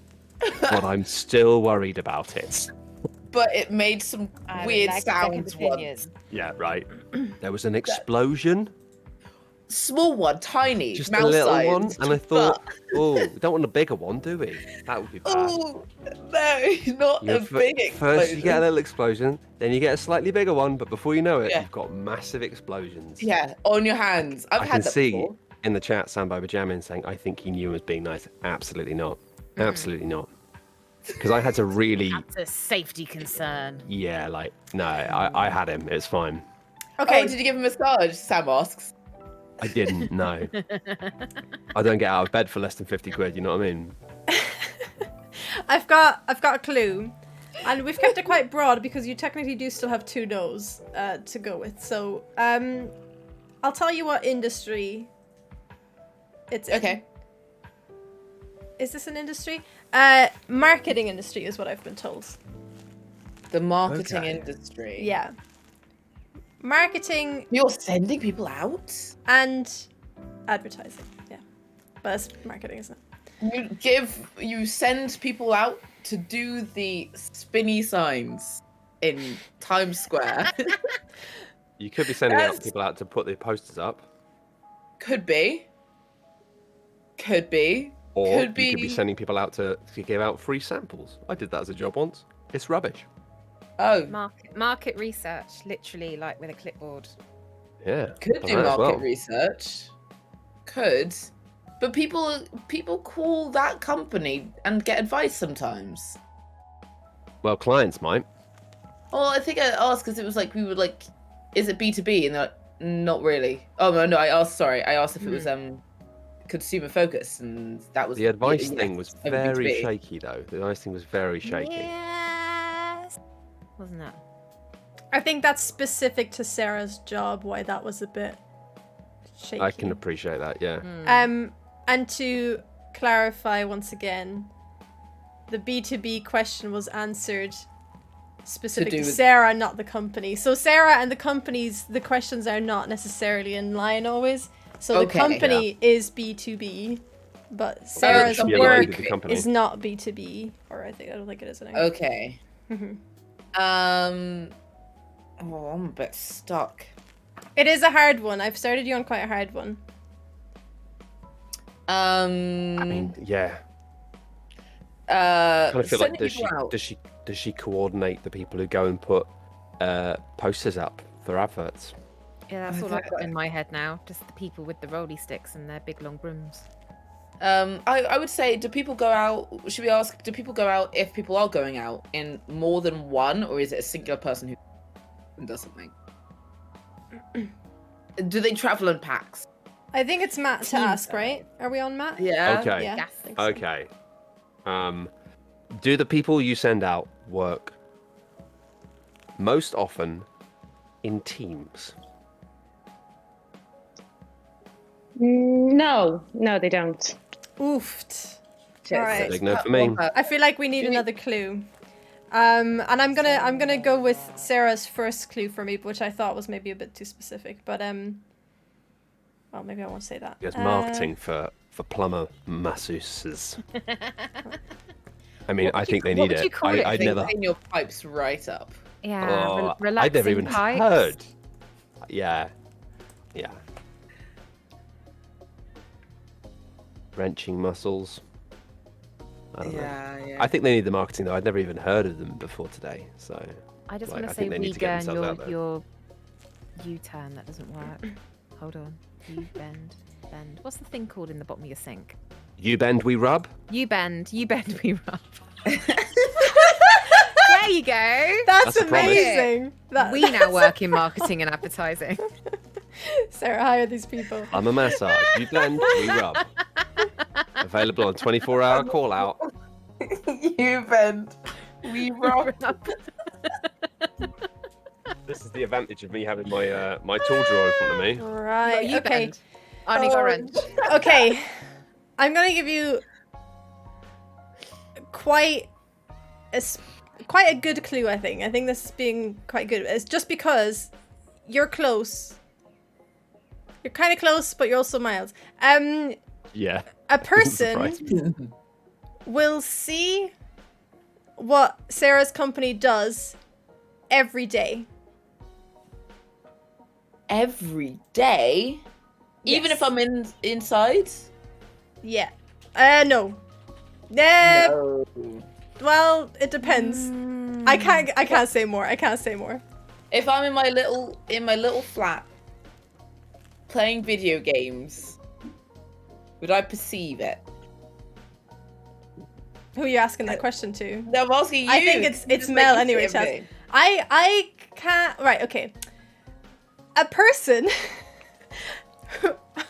but I'm still worried about it." But it made some I would weird like a second sounds opinion. once. Yeah, right. There was an explosion, Small one, tiny, just a mouse little sized, one, and I thought, "Oh, we don't want a bigger one, do we? That would be bad." Oh no, not a big explosion. First, you get a little explosion, then you get a slightly bigger one, but before you know it, Yeah. you've got massive explosions. Yeah, on your hands. I've I had can that see before. in the chat Sambo Bajamin saying, "I think he knew and was being nice." Absolutely not. Absolutely not. Because I had to really, That's a safety concern. yeah, like, no, I had him. It's fine. Okay. Oh, did you give him a massage? Sam asks. I didn't, no. I don't get out of bed for less than 50 quid, you know what I mean? I've got a clue, and we've kept it quite broad because you technically do still have 2 no's to go with. So I'll tell you what industry it's in. Okay. Is this an industry? Marketing industry is what I've been told. The marketing Okay. industry. Yeah. Marketing You're sending people out? and advertising. Yeah. But that's marketing, isn't it? You send people out to do the spinny signs in Times Square. You could be sending That's- people out to put the posters up, Could be. or Could you could be be- sending people out to give out free samples. I did that as a job once. It's rubbish. Oh, Market research, literally like with a clipboard. Yeah. could done do that as market well. research. Could. But people call that company and get advice sometimes. Well, clients might. Well, I think I asked because it was like we were like, is it B2B? And they're like, not really. Oh no, I asked if it was consumer focused, and that was The advice yes, thing was over very B2B. shaky, though. The advice thing was very shaky. Yes. Wasn't it? I think that's specific to Sarah's job, why that was a bit shaky. I can appreciate that, yeah. And to clarify once again, the B2B question was answered specific to with- Sarah, not the company. So Sarah and the companies, the questions are not necessarily in line always. So Okay, the company is B2B, but Sarah's should be work aligned with the company. is not B2B, or I don't think it is anyway. Okay. Mhm. Oh, I'm a bit stuck. It is a hard one. I've started you on quite a hard one. I mean, yeah. I kind of feel like does she coordinate the people who go and put posters up for adverts? Yeah, that's all I've got in my head now. Just the people with the rolly sticks and their big long brooms. I would say, do people go out? Should we ask? Do people go out if people are going out in more than one, or is it a singular person who does something? Do they travel in packs? I think it's Matt to ask, right? Are we on Matt? Yeah. Okay. Yeah. Yes. I think so. Okay. Do the people you send out work most often in teams? No, they don't. Oofed. Okay, All right. Big no for me. I feel like we need another clue. And I'm gonna go with Sarah's first clue for me, which I thought was maybe a bit too specific. But well, maybe I won't say that. There's marketing for plumber masseuses. I mean, I think they need what would it. you call it? I'd They never. clean your pipes right up. Yeah. Oh, Relaxing I'd never even pipes. heard. Yeah. Wrenching muscles. I don't know. Yeah. I think they need the marketing though. I'd never even heard of them before today. So I just Like, want I to say think they need to get Uyghur and themselves out there. your U-turn. That doesn't work. Hold on. You bend. What's the thing called in the bottom of your sink? you bend, we rub. You bend, we rub. There you go. That's That's a promise. amazing. We now work in marketing and advertising. Sarah, hire these people. I'm a massage. You bend, we rub. Available on 24-hour call out. You bend. We rock. This is the advantage of me having my my tool drawer in front of me. Right. You Okay. bend. I only got a wrench. Okay. I'm gonna give you quite a good clue. I think this is being quite good. It's just because you're close. You're kind of close, but you're also miles. Yeah. A person Right. will see what Sarah's company does every day. Every day? Even Yes. if I'm inside? Yeah. No. No. Well, it depends. I can't say more. If I'm in my little flat playing video games, would I perceive it? Who are you asking that question to? No, I'm asking you. I think it's Mel anyway, Chaz. Chaz. I can't. Right. Okay. A person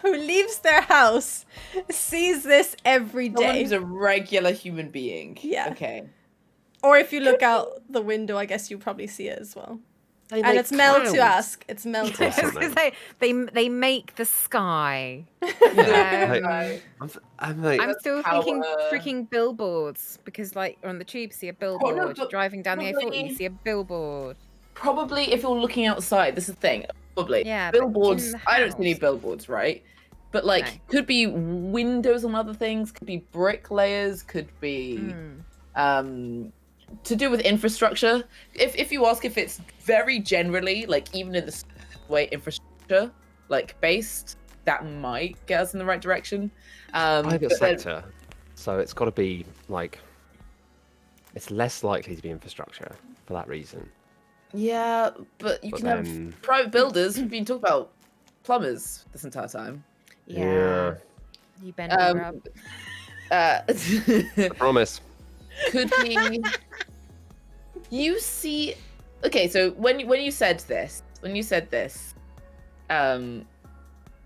who leaves their house sees this every Someone day. who's a regular human being. Yeah. Okay. Or if you look out the window, I guess you probably see it as well. They And make it's Mel clouds. to ask. It's Mel to I ask. was gonna say they make the sky. Like, I'm like, I'm still power. thinking freaking billboards because, like, on the tube, you see a billboard. but Driving down the A40, probably- you see a billboard. Probably if you're looking outside, this is the thing. Probably. Yeah, but Billboards. in the I don't see any house. billboards, right? But like, No. could be windows on other things. Could be bricklayers. Could be to do with infrastructure. If you ask if it's very generally, like even in the way infrastructure, like based, that might get us in the right direction. private but then- sector, so it's got to be like, it's less likely to be infrastructure for that reason. Yeah, but you But can then- have private builders. We've been talking about plumbers this entire time. Yeah. You bend Um, me up. I promise. Could be. You see. Okay, so when you said this,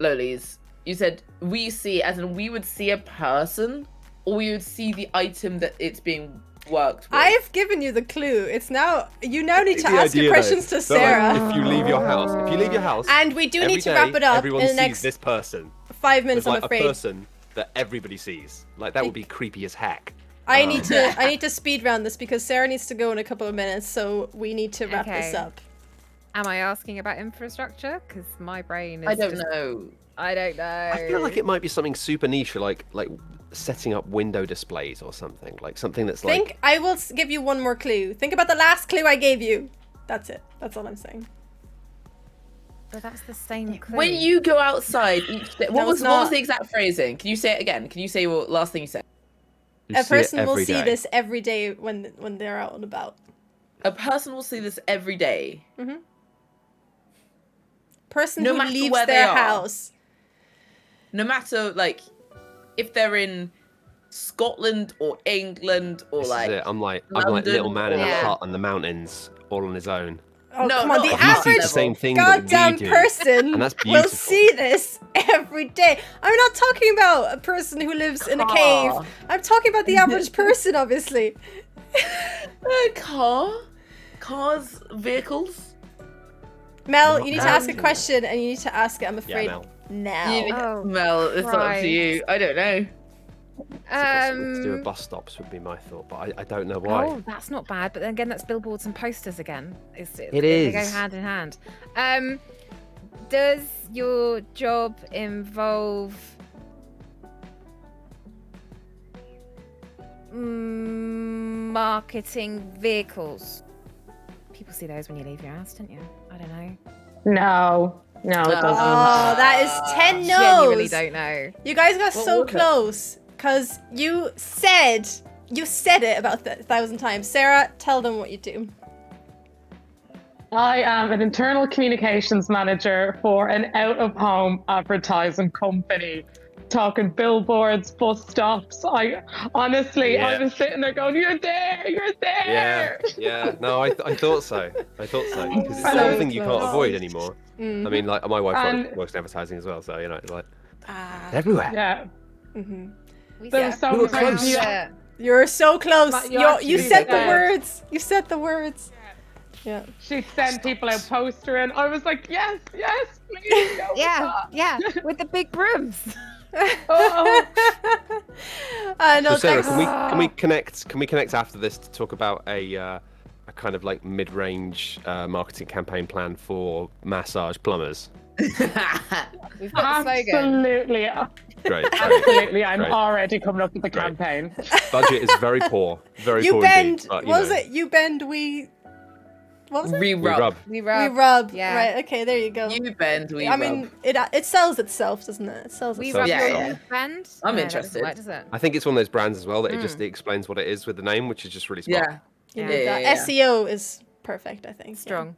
Lolies, you said we see, as in we would see a person, or we would see the item that it's being worked with. I've given you the clue. It's now you now need to The ask your idea, questions though, to so, like, Sarah. if you leave your house, And we do every need to day, wrap it up everyone in the sees next this person. 5 minutes, There's I'm like afraid. a person that everybody sees. Like that would be creepy as heck. I need to speed round this because Sarah needs to go in a couple of minutes, so we need to wrap this Okay. up. Am I asking about infrastructure? Because my brain is. I don't just- know. I don't know. I feel like it might be something super niche, like setting up window displays or something, like something that's like. I will give you one more clue. Think about the last clue I gave you. That's it. That's all I'm saying. But that's the same clue. When you go outside each day, what it's was not. the exact phrasing? Can you say it again? Can you say what last thing you said? You A see it person will every see day. this every day when they're out and about. A person will see this every day. Person No who matter leaves where they their are. house. No matter like if they're in Scotland or England or This like is it. I'm like little London man in a or- hut on the mountains, all on his own. Oh, No, come on. not The at heart average the same thing that we goddamn do. person And that's will beautiful. see this every day. I'm not talking about a person who lives in a cave. I'm talking about the average person, obviously. Cars, vehicles. Mel, Not you need to ask a average. question, and you need to ask it, I'm afraid, Mel. now. Oh, Mel, it's not up right. to you. I don't know. To do a bus stops would be my thought, but I don't know why. Oh, that's not bad. But then again, that's billboards and posters again. It They go is. hand in hand. Does your job involve marketing vehicles? People see those when you leave your house, don't you? I don't know. No, it doesn't. Oh, that is 10 no's. Genuinely don't know. You guys got What so was it? close, because you said it about 1,000 times. Sarah, tell them what you do. I am an internal communications manager for an out-of-home advertising company. Talking billboards, bus stops. I honestly, Yeah. I was sitting there going, "You're there, you're there." Yeah. No, I thought so. Because it's So something you can't close. avoid anymore. Mhm. I mean, like my wife And- works in advertising as well, so you know, it's like Ah. everywhere. Yeah. Mhm. There's so We were much. close. Yeah. You're so close. But You actually said the said- words. You said the words. Yeah. She sent people out postering. I was like, yes, please. Go with Yeah, with the big brooms. that. Oh. No, So Sarah, thanks. can we connect? Can we connect after this to talk about a kind of like mid-range marketing campaign plan for massage plumbers? We've got the slogan. Absolutely. Great. Absolutely. I'm Great. already coming up with the Great. campaign. Budget is very poor. Very You poor bend. indeed. But, you What was know, it? You bend. We. What was it? we Re-rub. rub. We We rub. rub. Yeah. Right. Okay. There you go. You bend, we I mean, it sells itself, doesn't it? It sells We itself. rub Yeah, your yeah. band. I'm No, that doesn't interested. work, does it? I think it's one of those brands as well that it explains what it is with the name, which is just really smart. Yeah. You Yeah. need that. Yeah. SEO is perfect, I think. yeah. Strong.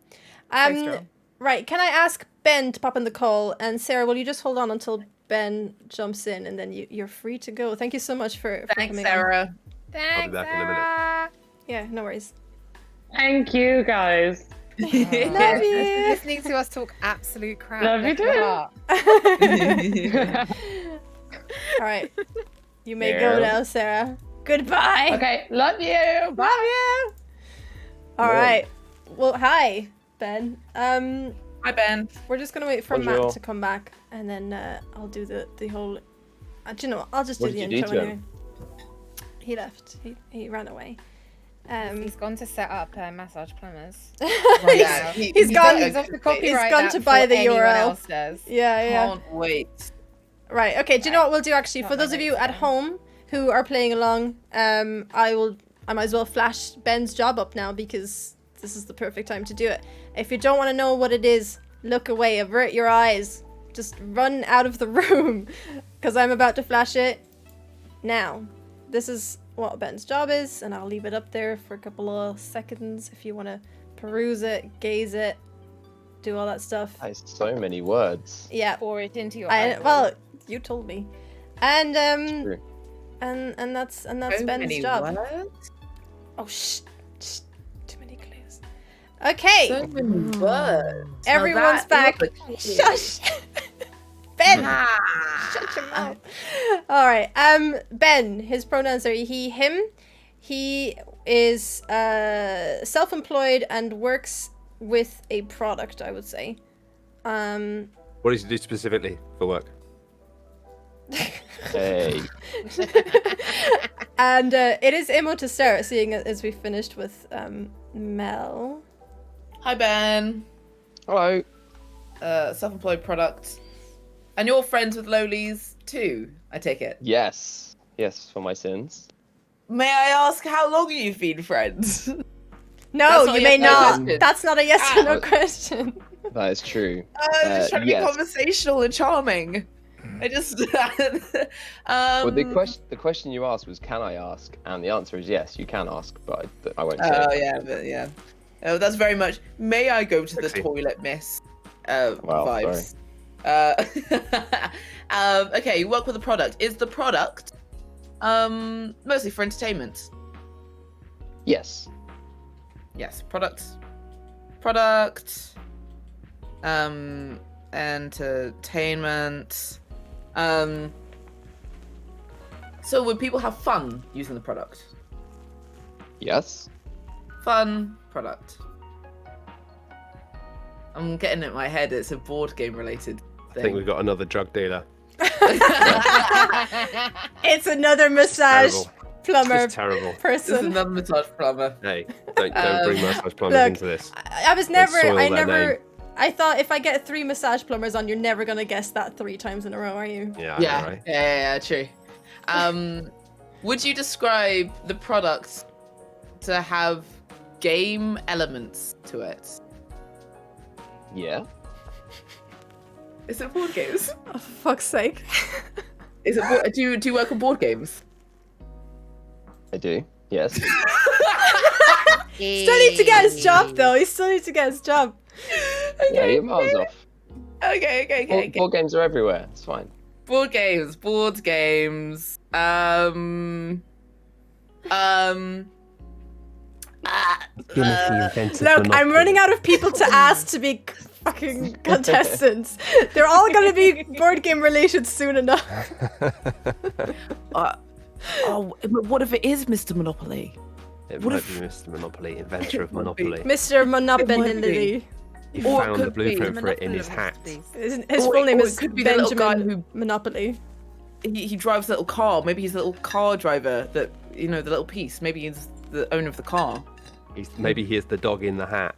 Um, right. Can I ask Ben to pop in the call? And Sarah, will you just hold on until Ben jumps in, and then you're free to go. Thank you so much for Thanks, coming on. Sarah. Thanks, back in a minute. Sarah. Yeah. No worries. Thank you, guys. Love you. Listening to us talk absolute crap. Love you Bless your too. heart. All right. You may go Yeah. now, Sarah. Goodbye. Okay, love you. Love you. All right. Well, hi, Ben. Hi, Ben. We're just gonna wait for Bonjour. Matt to come back, and then I'll do the whole. Do you know? I'll just What do the did you do intro to anyway. him? He left. He ran away. He's gone to set up massage plumbers. Yeah, he's gone. He's off the copyright gone that to buy before the anyone URL. else does. Yeah. Can't wait. Right. Okay. Do you know what we'll do actually? Not For my those of you notes at then. home who are playing along, I might as well flash Ben's job up now because this is the perfect time to do it. If you don't want to know what it is, look away, avert your eyes, just run out of the room because I'm about to flash it now. This is what Ben's job is, and I'll leave it up there for a couple of seconds if you want to peruse it, gaze it, do all that stuff. That is so many words. Yeah. Pour it into your Well, you told me. And True. and that's So Ben's many job. words. Oh shh, too many clues. Okay, So many words. everyone's back. Shush, Ben. Ah. Shut your mouth. All right. Ben. His pronouns are he, him. He is self-employed and works with a product, I would say. What does he do specifically for work? Hey. And it is Imo to start, seeing as we finished with Mel. Hi, Ben. Hello. Self-employed product. And you're friends with lowlies too, I take it. Yes. Yes, for my sins. May I ask how long you've been friends? No, That's not you a may yes, no not. question. That's not a yes or no Ah. question. That is true. Just trying to be yes. conversational and charming. I just. Well, the question you asked was, can I ask? And the answer is yes, you can ask, but I won't say. Oh yeah, but yeah. Oh, that's very much. May I go to the Sexy. toilet, miss? Well, Vibes. Okay, you work with a product. Is the product mostly for entertainment? Yes. Yes, product. product, entertainment. So would people have fun using the product? Yes. Fun product. I'm getting it in my head. It's a board game related thing. I think we've got another drug dealer. It's another massage Terrible. plumber It's terrible. This is person. another massage plumber. Hey, don't bring massage plumbers Look, into this. I was never, soil I their never, name. I thought if I get 3 massage plumbers on, you're never gonna guess that 3 times in a row, are you? Yeah, I know, Yeah, right? yeah, true. Would you describe the product to have game elements to it? Yeah. Is it board games? Oh, for fuck's sake. Is it do you work on board games? I do. Yes. Still need to get his job, though. He still needs to get his job. Yeah, you're miles off. Okay. Board games are everywhere. It's fine. Board games. Look, I'm running out of people to ask to be fucking contestants. They're all gonna be board game related soon enough. What if it is Mr. Monopoly? It What might if- be Mr. Monopoly, inventor of It might be. Monopoly. Mr. Monopoly. He Or it found the could be blueprint for it in his hat. His Or full name it is could be the little guy Benjamin Monopoly. He drives a little car. Maybe he's a little car driver. That the little piece. Maybe he's the owner of the car. Maybe he is the dog in the hat.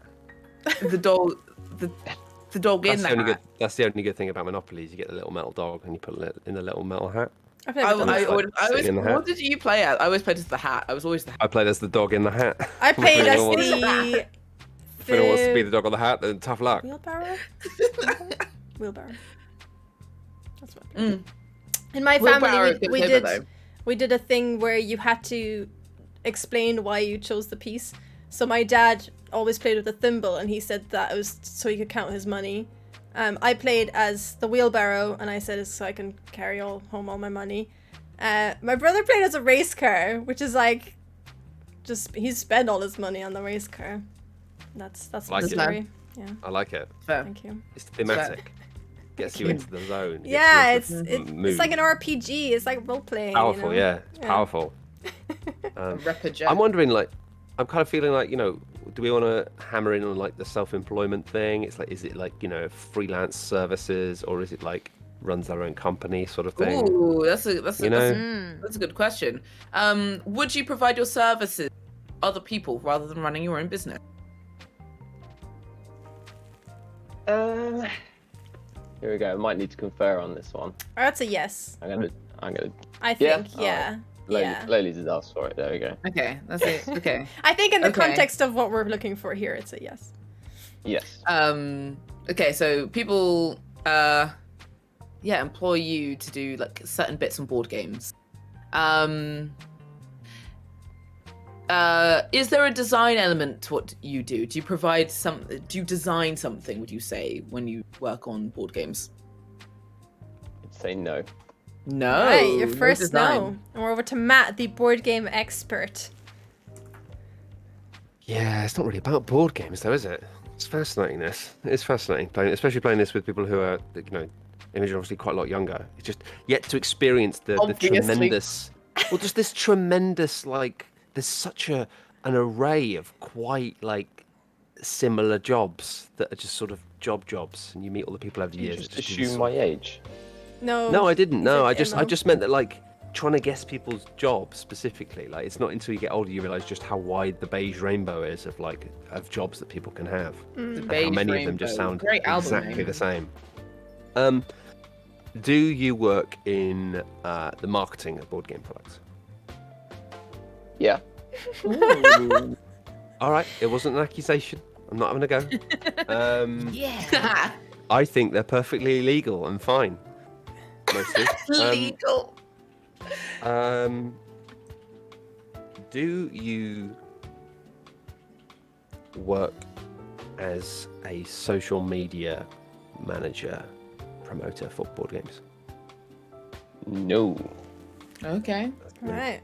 The dog. The dog in That's the, only that. good, that's the only good thing about Monopoly is you get the little metal dog and you put it in a little metal hat. I've never done that. Sitting in the hat. What did you play at? I always played as the hat. I was always the hat. I played as the dog in the hat. I played as If the If anyone wants to be the dog on the hat, then tough luck. wheelbarrow. Wheelbarrow. That's what. Mm. In my Wheelbarrow family, is good we flavor, did though. we did a thing where you had to explain why you chose the piece. So my dad always played with a thimble, and he said that it was so he could count his money. I played as the wheelbarrow, and I said it's so I can carry home all my money. My brother played as a race car, which is like, just he spent all his money on the race car. That's my Like it. story. Yeah, I like it. Fair. thank you. It's thematic. Gets you into the zone. Gets Yeah, you it's into the it's mood. like an RPG. It's like role playing. Powerful, yeah. It's Yeah. powerful. Rapper Jack. I'm wondering, like, I'm kind of feeling like, do we want to hammer in on like the self-employment thing? It's like, is it like, freelance services, or is it like runs their own company sort of thing? Ooh, that's a Mm. good question. Would you provide your services to other people rather than running your own business? Here we go. I might need to confer on this one. That's a yes. I'm gonna. I Yeah? think. Yeah. Yeah. Lolly's has asked for it. There we go. Okay, that's it. Okay. I think in the Okay. context of what we're looking for here, it's a yes. Yes. Okay, so people employ you to do like certain bits on board games. Is there a design element to what you do? Do you provide do you design something, would you say, when you work on board games? I'd say no. No. Right, your no first design. no. And we're over to Matt, the board game expert. Yeah, it's not really about board games though, is it? It's fascinating, this. It's fascinating, especially playing this with people who are, Imogen obviously quite a lot younger. It's just yet to experience the Obviously. tremendous, just this tremendous, like, there's such an array of quite, like, similar jobs that are just sort of jobs, and you meet all the people over the You years. just that do this assume sort my age. No, I didn't. No, I Is it just meant that, like, trying to guess people's jobs specifically. Like, it's not until you get older you realise just how wide the beige rainbow is of jobs that people can have. The And how Beige many of them just Rainbow. sound Great album exactly name. the same. Do you work in the marketing of board game products? Yeah. Ooh. All right, it wasn't an accusation. I'm not having a go. Yeah. I think they're perfectly legal and fine. Mostly. Legal. Do you work as a social media manager, promoter for board games? No. Okay. Right.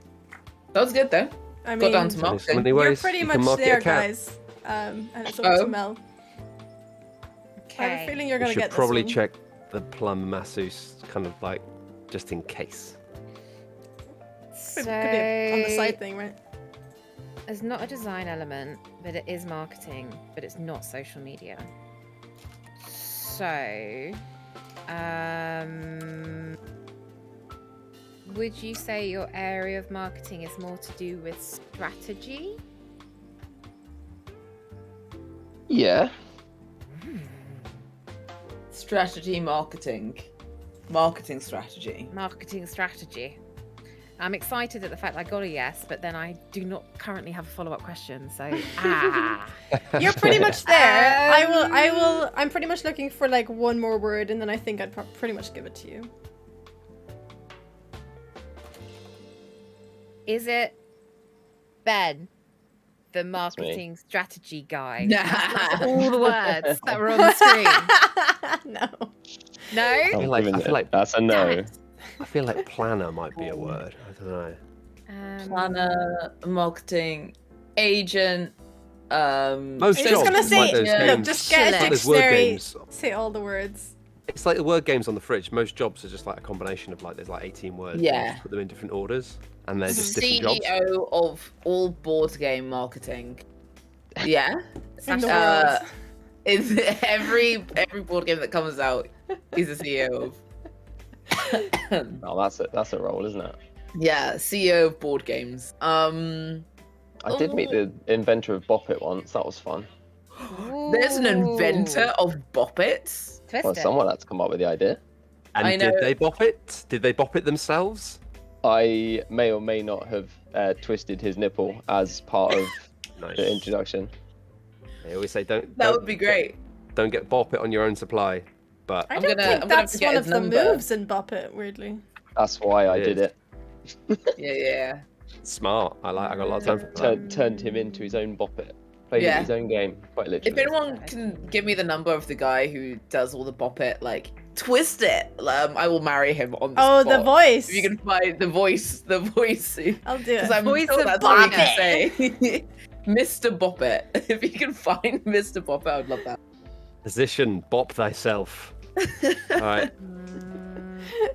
That was good though. I Got mean, down to So there's so marketing. many you're ways pretty you much can market there, a cat. guys. And it's over Oh. to Mel. I have a feeling you're gonna You get should this probably one. check the plum masseuse, kind of like, just in case. Could be a on the side thing, right? It's not a design element, but it is marketing, but it's not social media. So, would you say your area of marketing is more to do with strategy? Yeah. Strategy, marketing strategy. Marketing strategy. I'm excited at the fact that I got a yes, but then I do not currently have a follow-up question. So, You're pretty much there. I'm pretty much looking for like one more word, and then I think I'd pretty much give it to you. Is it Ben, the marketing strategy guy? That's all the words that were on the screen. No. No? I feel like that's a no. I feel like planner might be a word. I don't know. Planner, marketing, agent. Most I'm jobs, just gonna say, like those look, games, just get a like those word dictionary. games. Say all the words. It's like the word games on the fridge. Most jobs are just like a combination of like there's like 18 words. And you Yeah. just put them in different orders, and they're just different jobs. CEO of all board game marketing. Yeah. In the world. Is every board game that comes out, he's the CEO of. Oh, that's a role, isn't it? Yeah, CEO of board games. I did meet the inventor of Bop It once. That was fun. There's an inventor of Bop It. Well, Twist it. someone had to come up with the idea. And I know. did they bop it? Did they bop it themselves? I may or may not have twisted his nipple as part of Nice. the introduction. They always say don't. That don't would be great. Don't get bop it on your own supply. But I I'm don't gonna- think I'm gonna that's forget one his of the number. moves in Bop It, weirdly. That's why I It did is. it. Yeah. smart. I got a lot of time for that. Turned him into his own Bop It. Played Yeah. his own game, quite literally. If anyone can give me the number of the guy who does all the Bop It, like twist it, I will marry him on the Oh, spot. the voice. If you can find the voice, I'll do because it. I'm Voice sure of that's all you Bop can say. Mr. Bop It. If you can find Mr. Bop It, I would love that. Position, bop thyself. All right.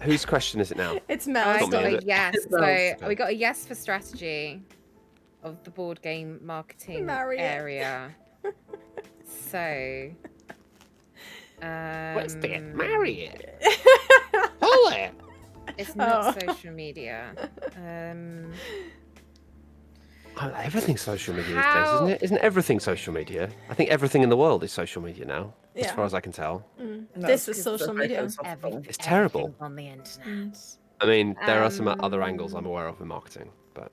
Whose question is it now? It's I Mel's. Got me, got is a it? yes. Well, So okay. we got a yes for strategy of the board game marketing Marry it. area. So, Marry it. Pull it. it's not Oh. social media. Oh, everything's social media these days, How- isn't it? Isn't everything social media? I think everything in the world is social media now, as Yeah. far as I can tell. This is social media. It's terrible. everything's on the internet. I mean, there are some other angles I'm aware of in marketing, but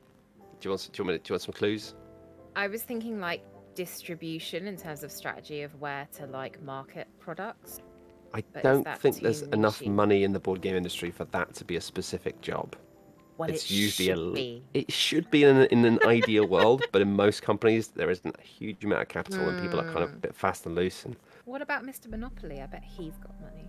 do you want some clues? I was thinking like distribution in terms of strategy of where to like market products. I But is don't that think too there's enough niche-y? money in the board game industry for that to be a specific job. Well, It's it usually should be. it should be in an ideal world, but in most companies there isn't a huge amount of capital, and people are kind of a bit fast and loose. And What about Mr. Monopoly? I bet he's got money.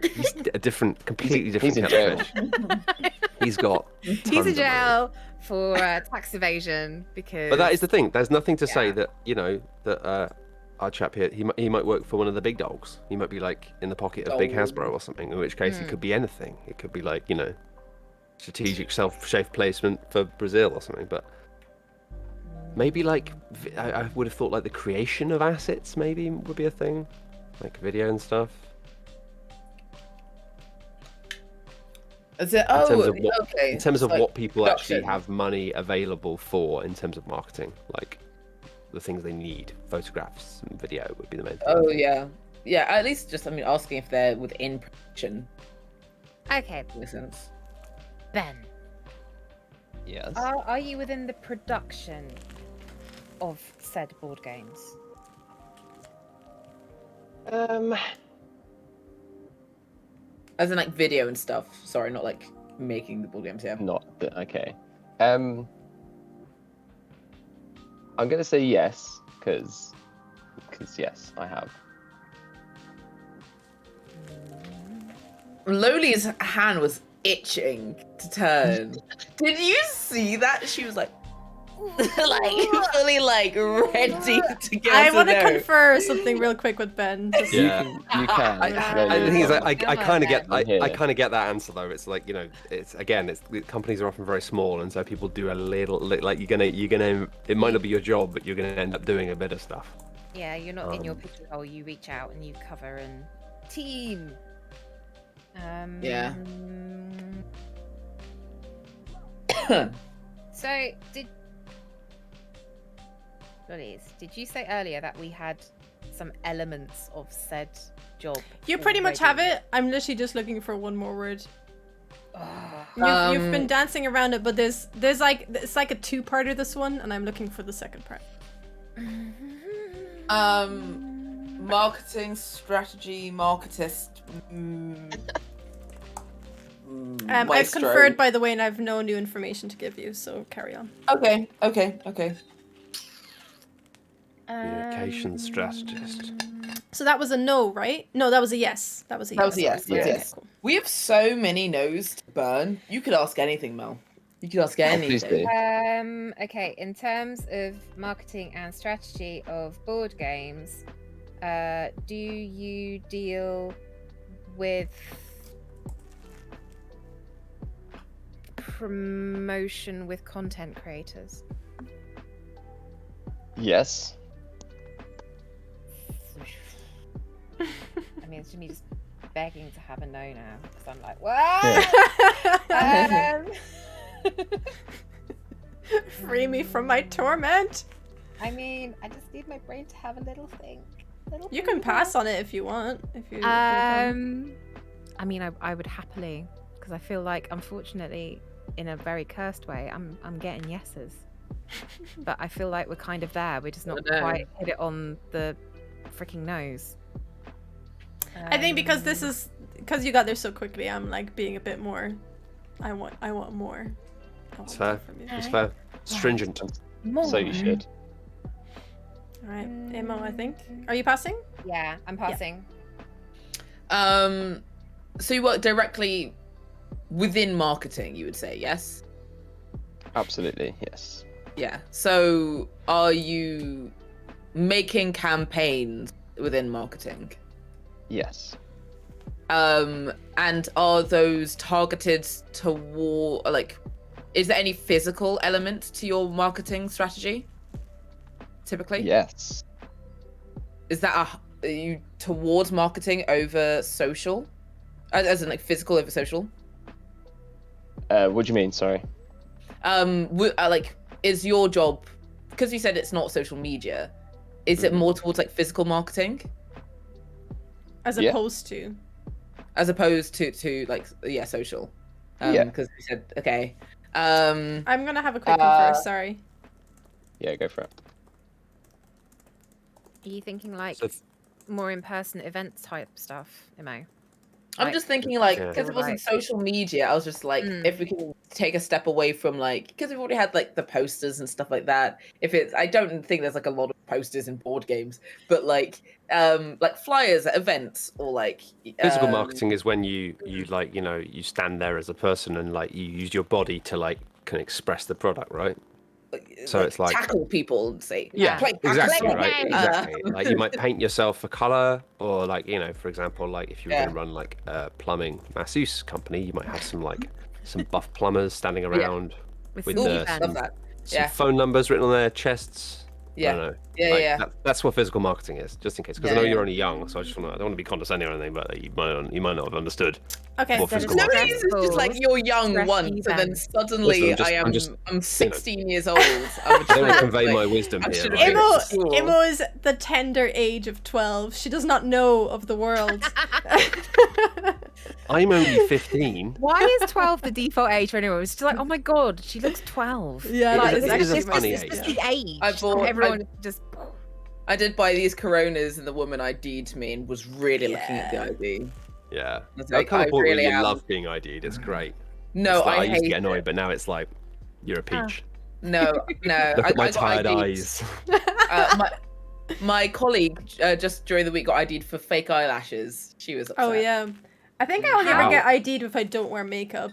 he's a completely different he's in kettle of fish. He's got. He's tons in of money. jail for tax evasion because. But that is the thing. There's nothing to say Yeah. that that our chap here he might work for one of the big dogs. He might be like in the pocket of Big Hasbro or something. In which case, it could be anything. It could be like strategic safe placement for Brazil or something. But maybe like I would have thought like the creation of assets maybe would be a thing, like video and stuff. Is it? In terms Oh, of what, okay. in terms of Like what people actually production. have money available for in terms of marketing, like the things they need, photographs and video would be the main thing. Oh yeah, yeah. At least just asking if they're within production. Okay, In a sense. Ben, Yes. are you within the production of said board games? As in like video and stuff. Sorry, not like making the board games. Yeah. Okay. I'm gonna say yes, because yes, I have. Loli's hand was itching to turn. Did you see that? She was like, like fully like ready to go. I want to confer something real quick with Ben. Yeah. You can. The thing is, I kind of get, I'm here. I kind of get that answer though. It's like, you know, it's companies are often very small, and so people do a little, like you're gonna, it might not be your job, but you're gonna end up doing a bit of stuff. Yeah, you're not in your pigeonhole. You reach out and you cover and team. Yeah. So did you say earlier that we had some elements of said job? You pretty much have it. I'm literally just looking for one more word. You've been dancing around it, but there's like, it's like a two-parter, this one, and I'm looking for the second part. Marketing strategy, marketist. I've Maestro. conferred, by the way, and I have no new information to give you, so carry on. Okay. Communication strategist. So that was a no, right? No, that was a yes. That was a yes. Yes. Cool. We have so many no's to burn. You could ask anything, Mel. You could ask Please do. anything. Okay, in terms of marketing and strategy of board games, do you deal with promotion with content creators? Yes. I mean, it's me just begging to have a no now because I'm like, what? Free me from my torment. I mean, I just need my brain to have a little think. You can pass on it if you want. If you. I mean, I would happily, because I feel like, unfortunately, in a very cursed way, I'm getting yeses. But I feel like we're kind of there. We're just not quite hit it on the freaking nose. I think because you got there so quickly, I'm like being a bit more. I want more. It's fair. It's fair. Stringent. So you should. All right, Emo, I think. Are you passing? Yeah, I'm passing. So you work directly within marketing, you would say, yes? Absolutely, yes. Yeah. So are you making campaigns within marketing? Yes. And are those targeted toward, like, is there any physical element to your marketing strategy? Typically? Yes. Is that are you towards marketing over social? As in, like, physical over social? What do you mean? Sorry. Like, is your job, because you said it's not social media, is it more towards like physical marketing? As opposed to like social. Yeah. Because you said okay. I'm gonna have a quick one first. Sorry. Yeah, go for it. Are you thinking like more in-person events type stuff, Imo? I'm just thinking like, Yeah. because it wasn't social media, I was just like, if we can take a step away from like, because we've already had like the posters and stuff like that. If it's, I don't think there's like a lot of posters in board games, but like flyers at events or like Physical marketing is when you like, you know, you stand there as a person and like you use your body to like can express the product, right? So it's like tackle people and say, exactly right, exactly. Like you might paint yourself a color, or like, you know, for example, like if you were going to run like a plumbing masseuse company, you might have some buff plumbers standing around with some phone numbers written on their chests. I don't know. That's what physical marketing is, just in case, because I know you're only young, so I don't want to be condescending or anything, but you might not have understood. Okay. What physical No, marketing it's just like you're young once, and then suddenly I'm 16 years old. I don't want to convey my wisdom here. Imo is the tender age of 12. She does not know of the world. I'm only 15. Why is 12 the default age for anyone? It's just like, oh my god, she looks 12. Yeah, like, it is a funny age. It's the age. I did buy these Coronas, and the woman ID'd me and was really looking at the ID. Yeah, like, I really love being ID'd. It's great. No, I used to hate get annoyed, it. but now it's like, you're a peach. No. Look at my tired ID'd. eyes. My colleague just during the week got ID'd for fake eyelashes. She was upset. Oh yeah, I think I only ever get ID'd if I don't wear makeup.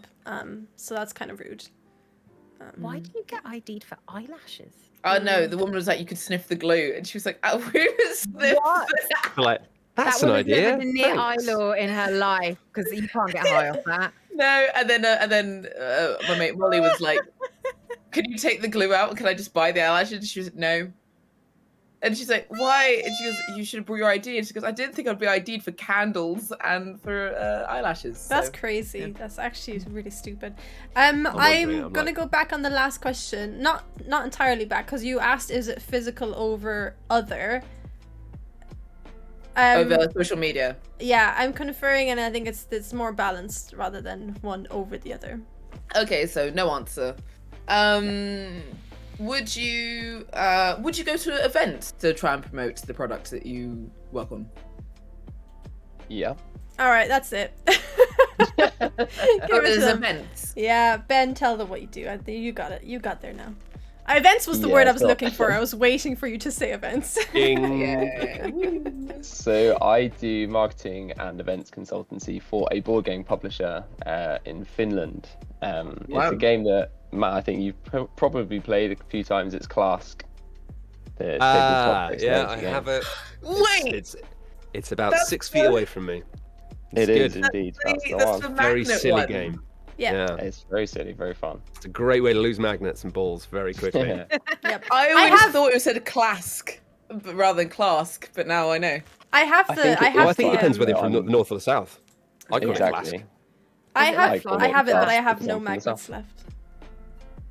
So that's kind of rude. Why do you get ID'd for eyelashes? Oh no, the woman was like, you could sniff the glue, and she was like, oh, we would sniff. Like, that's that an woman has idea. never been near Thanks. Eyelure in her life because you can't get high off that. No, and then my mate Molly was like, "Can you take the glue out? Can I just buy the eyelashes?" And she was like, "No." And she's like, "Why?" And she goes, "You should have brought your ID." And she goes, "I didn't think I'd be ID'd for candles and for eyelashes." That's so, crazy. yeah. That's actually really stupid. wondering, I'm I'm gonna like- go back on the last question. Not entirely back, because you asked, is it physical over other? Over social media. Yeah, I'm conferring, and I think it's more balanced rather than one over the other. Okay, so no answer. Would you go to events to try and promote the products that you work on? Yeah. All right, that's it. Oh, Give it to there's them. events. Yeah, Ben, tell them what you do. I think you got it. You got there now. Events was the Yeah, word I was so- looking for. I was waiting for you to say events. Ding. Yeah. So I do marketing and events consultancy for a board game publisher in Finland. Wow. It's a game that, Matt, I think you've probably played a few times. It's Clask. The tabletop Yeah, I game. have it. Wait, It's about That's 6 feet the- away from me. It It's is good. indeed. That's the that's one. the Very magnet silly one. game. Yeah. It's very silly, very fun. It's a great way to lose magnets and balls very quickly. Yep. I always have- thought it said Clask rather than Clask, but now I know. I have I the. think I it- have Well, I the. think it depends um, whether you're from the north or the south. I got Exactly. it I Is it have. like I have it, but I Clask have because no I'm from the magnets south. left.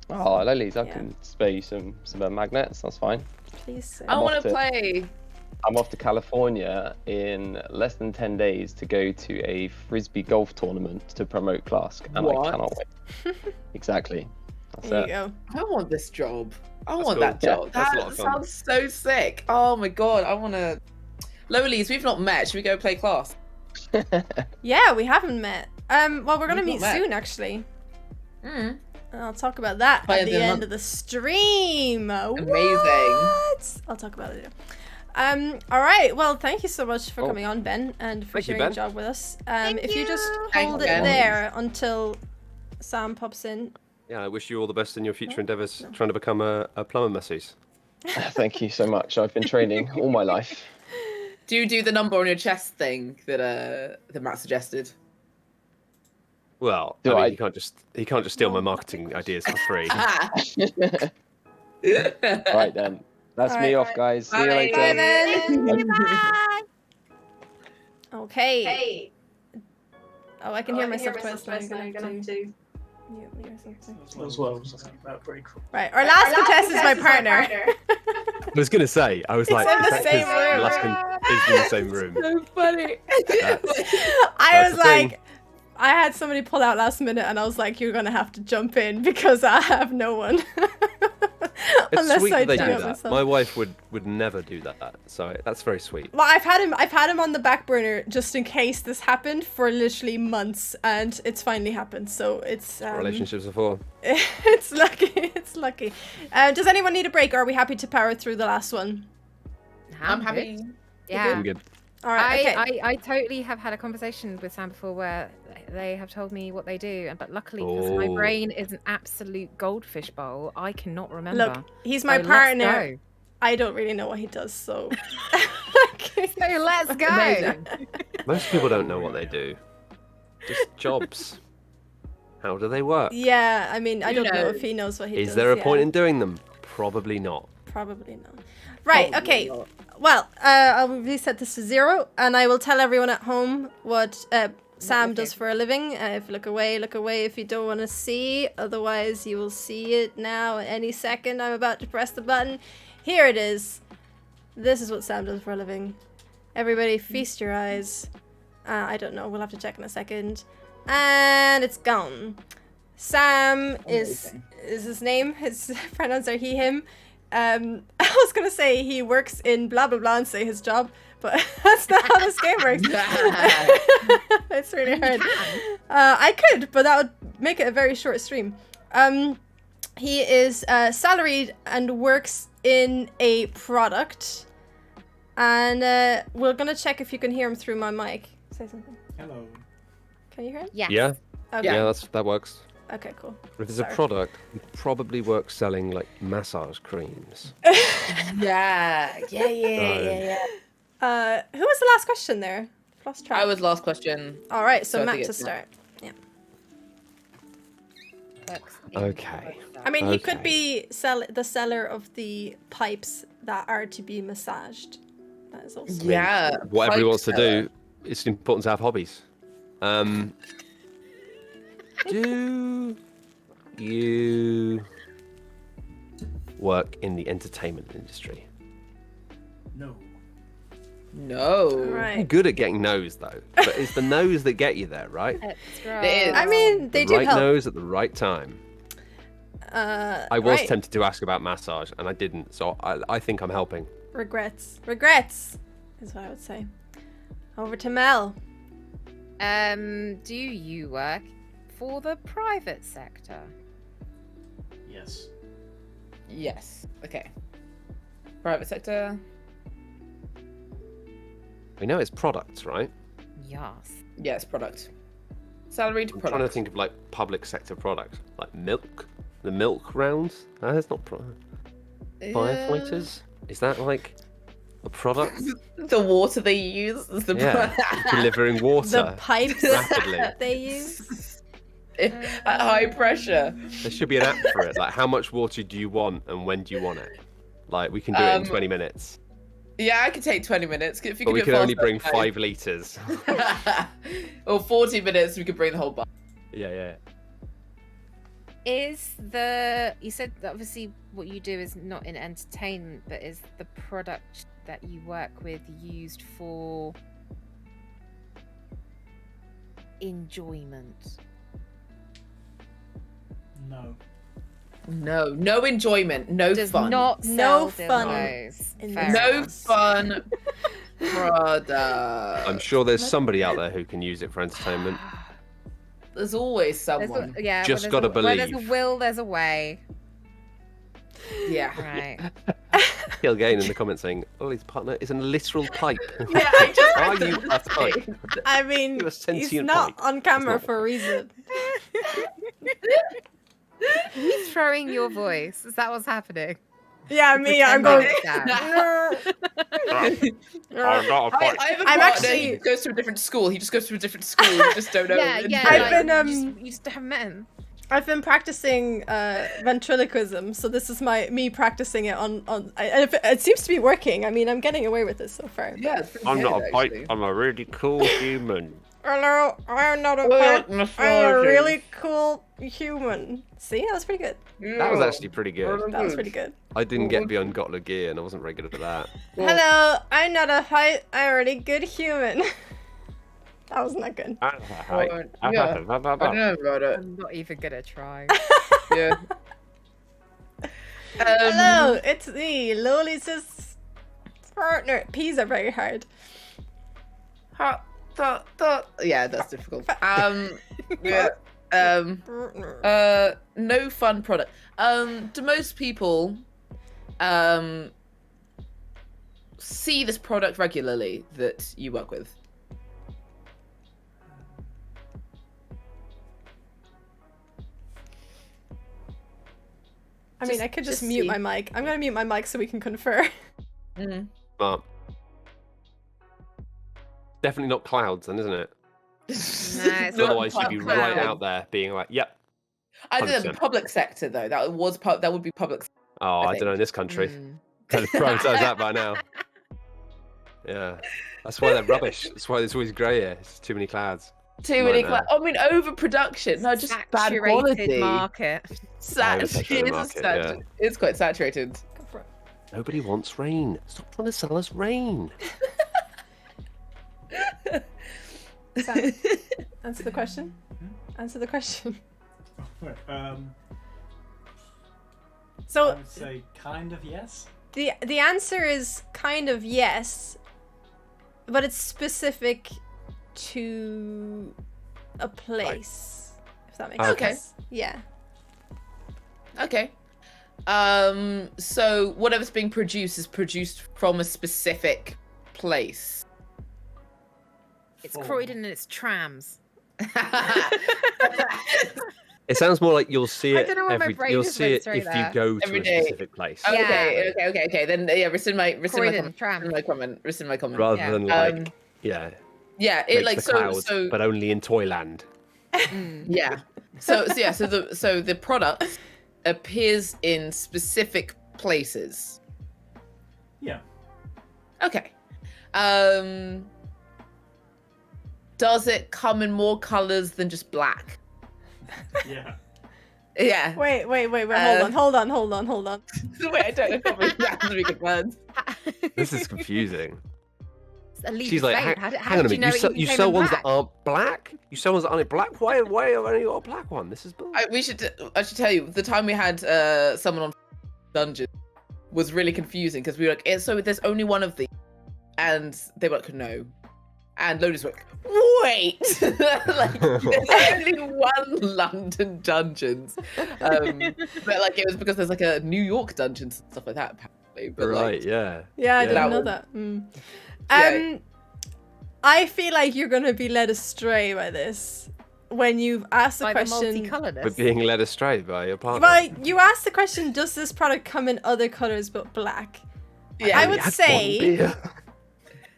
Oh, lilies, I Yeah. can spare you some magnets. That's fine. Please. Sir. I I'm want off to to- play. I'm off to California in less than 10 days to go to a frisbee golf tournament to promote Clask, and What? I cannot wait. Exactly. That's There you it. go. I want this job. I That's want cool. that job. Yeah, that's a that lot of fun. sounds so sick. Oh my god, I want to. Lowlies, we've not met. Should we go play Clask? Yeah, we haven't met. Well, we're gonna We've meet not met. soon, actually. Mm. I'll talk about that By at the the end end of the stream. Amazing. What? I'll talk about it later. All right. Well, thank you so much for Oh. coming on, Ben, and for Thank you, sharing your Ben. job with us. Thank If you just you. Thank hold you, it Ben. there until Sam pops in. Yeah, I wish you all the best in your future endeavours trying to become a plumber masseuse. Thank you so much. I've been training all my life. Do you do the number on your chest thing that Matt suggested? Well, Do I mean, I- he can't just steal my marketing ideas for free. Right then. That's me Alright. off, guys. See you Bye. later. Bye then. Bye. Okay. Oh, I can hear myself twice now. You're gonna have to mute yourself. As well, so that's pretty cool. Right. Our last contestant is my partner. I was gonna say, I was like, in the is that same 'cause room. Laskin is in the same room. So funny. I That's was the thing. like, I had somebody pull out last minute, and I was like, "You're gonna have to jump in because I have no one." It's Unless sweet I that they do do it that. myself. My wife would never do that, so that's very sweet. Well, I've had him on the back burner just in case this happened for literally months, and it's finally happened. So it's Relationships before. it's lucky. It's lucky. Does anyone need a break, or are we happy to power through the last one? I'm good. happy. Yeah. I'm good. All right. Okay. I totally have had a conversation with Sam before where they have told me what they do, but luckily because my Oh. brain is an absolute goldfish bowl, I cannot remember. Look, he's my So let's partner. go. I don't really know what he does, so. So let's go. Amazing. Most people don't know what they do. Just jobs. How do they work? Yeah, I mean, I You don't know know. if he knows what he does. Is there a yeah. point in doing them? Probably not. Probably not. Right, Probably okay. not. Well, I'll reset this to 0, and I will tell everyone at home what Sam okay. does for a living. If look away if you don't want to see. Otherwise, you will see it now any second. I'm about to press the button. Here it is. This is what Sam does for a living. Everybody, feast your eyes. I don't know. We'll have to check in a second. And it's gone. Sam is his name. His pronouns are he, him. I was gonna say he works in blah blah blah and say his job, but that's not how this game works. It's really hard. I could, but that would make it a very short stream. He is salaried and works in a product, and we're gonna check if you can hear him through my mic. Say something. Hello. Can you hear him? Yes. Yeah, Okay. yeah, that works. Okay, cool. If there's Sorry. a product, it probably works selling like massage creams. Yeah. Um, Who was the last question there? Lost track. I was last question. All right, so I Matt think to it's start. Yeah. Okay. I mean, he could Okay. be the seller of the pipes that are to be massaged. That is also. Yeah. Whatever he pipe wants to seller. do, it's important to have hobbies. Do you work in the entertainment industry? No. No. I'm Right. good at getting no's though, but it's the no's that get you there, right? It is. I mean, they the do right help. nose at the right time. I was right. tempted to ask about massage, and I didn't, so I think I'm helping. Regrets is what I would say. Over to Mel. Do you work for the private sector? Yes. Yes. Okay. Private sector. We know it's products, right? Yes. Yes, product. Salaried I'm product. trying to think of like public sector products, like milk. The milk rounds. That's not firefighters. Is that like a product? The water they use is the Yeah, delivering The water pipes rapidly. that they use. at high pressure. There should be an app for it. Like, how much water do you want and when do you want it? Like, we can do it in 20 minutes. Yeah, I could take 20 minutes. If you But could we do it can only faster, bring okay. 5 litres. Or 40 minutes, we could bring the whole bar. Yeah. You said that obviously what you do is not in entertainment, but is the product that you work with used for enjoyment? No. No enjoyment, no Does fun. not No sell fun dildos. in Fair this No enough. fun product. I'm sure there's somebody out there who can use it for entertainment. There's always There's someone. Just where gotta where there's a believe. will, there's a way. Yeah. Right. Kill Gain in the comments saying, "Oh, his partner is a literal pipe." Yeah, I just Are you a pipe? I mean, You're a he's sentient not pipe. on camera It's not. for a reason. Who's throwing your voice? Is that what's happening? Yeah, me. I'm Pretending going. it's Dan. I'm not a pipe. I have a I'm partner, actually- he goes to a different school. He just goes to a different school. You just don't know. Yeah, him. yeah. I've like, been, you just haven't met him. I've been practicing ventriloquism, so this is me practicing it on. And it seems to be working. I mean, I'm getting away with this so far. Yeah, it's pretty I'm good, not a pipe. actually. I'm a really cool human. Hello, I'm not a Well, pipe. I'm a massaging. really cool human. See, that was pretty good. That was actually pretty good. That was pretty good. I didn't get beyond Gotla gear, and I wasn't very good at that. Hello, I'm not a pipe. I'm a really good human. That wasn't that good. Yeah. I don't know about it. I'm not even gonna try. Yeah. Hello, it's me, Loli's partner. P's are very hard. Yeah, that's difficult. Yeah. No fun product. Do most people see this product regularly that you work with? I mean, I could just just mute see. my mic. I'm gonna mute my mic so we can confer. Mm. But definitely not clouds, then, isn't it? it's not Otherwise, you'd be cloud. right out there, being like, "Yep." I did the 100%. public sector though. That would be public. Oh, I I don't know in this country. Mm. Kind of prioritize that by now. Yeah, that's why they're rubbish. That's why there's always grey here. It's too many clouds. Too many. Nightmare. I mean, overproduction. No, just bad Saturated quality. market. Oversaturated market, It's quite saturated. Go for it. Nobody wants rain. Stop trying to sell us rain. Sam, answer the question. Answer the question. I So would say kind of yes. the answer is kind of yes, but it's specific to a place. If that makes Okay. sense. Yeah. Okay. So whatever's being produced is produced from a specific place. It's Croydon and it's trams. It's It sounds more like you'll see I it. don't know why my brain You'll just see went it straight if you there. go to Every a day. specific place, Okay. Then rescind my Croydon, tram. comment. Rescind my comment. rather Yeah. than like Yeah, it reach like the so clouds, so but only in Toyland. yeah. So the product appears in specific places. Yeah. Okay. Does it come in more colors than just black? Yeah. Yeah. Wait. Hold on. Wait, I don't know if that has to be confirmed. This is confusing. It's a leap She's of like, faith. hang How on a did you know minute. it even You came sell in ones black? that aren't black? You sell ones that aren't black? Why have I only got a black one? This is bull. I should tell you, the time we had someone on Dungeon was really confusing because we were like, so there's only one of these, and they were like, no, and Lotus were like, wait, like there's only one London Dungeons, but like it was because there's like a New York Dungeons and stuff like that apparently. But Right, like, yeah. Yeah, I Yeah. didn't know That that. Yeah. I feel like you're gonna be led astray by this when you've asked the By the question. We're multicoloredness. being led astray by your partner. Well, you asked the question, does this product come in other colors but black? yeah, I would Had say- one beer.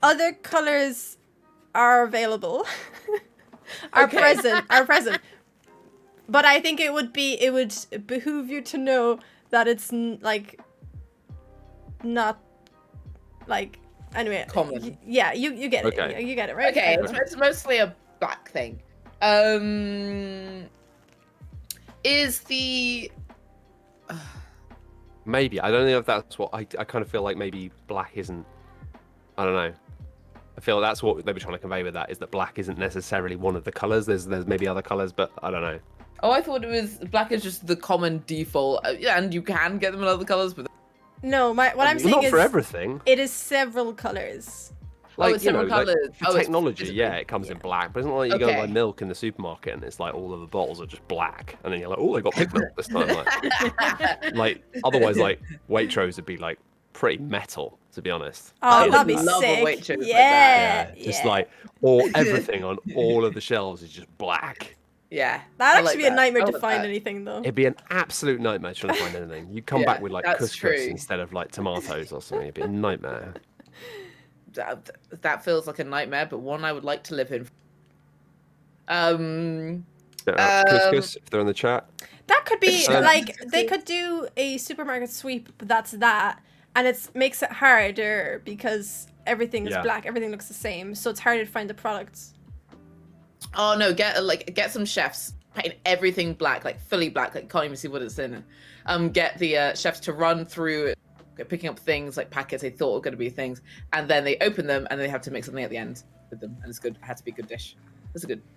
Other colors are available, are Okay. present. But I think it would behoove you to know that it's like not like anyway. Common. Yeah, you get it. Okay. You get it right. Okay, Okay. it's mostly a black thing. Is the Maybe. I don't know if that's what I kind of feel like maybe black isn't. I don't know. I feel that's what they were trying to convey with that, is that black isn't necessarily one of the colors. There's maybe other colors, but I don't know. Oh, I thought it was black is just the common default. Yeah, and you can get them in other colors, but No, what I'm saying Not is for everything. it is several colors. it's several like, colours. for Oh, it's technology, physical. yeah, it comes in black. But it's not like you go Okay. buy milk in the supermarket and it's like all of the bottles are just black, and then you're like, oh, they got pig milk this time. Like otherwise, like Waitrose would be like pretty metal, to be honest. Oh, would that'd be love a sick. Waitrose like Yeah, that. Just like everything on all of the shelves is just black. Yeah, that'd I actually like be a that. nightmare I to like find that. anything though. It'd be an absolute nightmare trying to find anything. You come Yeah, back with like that's couscous true. instead of like tomatoes or something. It'd be a nightmare. That feels like a nightmare, but one I would like to live in. Shout out to couscous if they're in the chat. That could be Um, like they could do a supermarket sweep, but that's that, and it makes it harder because everything is Yeah. black, everything looks the same, so it's harder to find the products. Oh no, get some chefs paint everything black, like fully black, like you can't even see what it's in. Get the chefs to run through picking up things like packets they thought were going to be things, and then they open them and they have to make something at the end with them, and it's good. It had to be a good dish.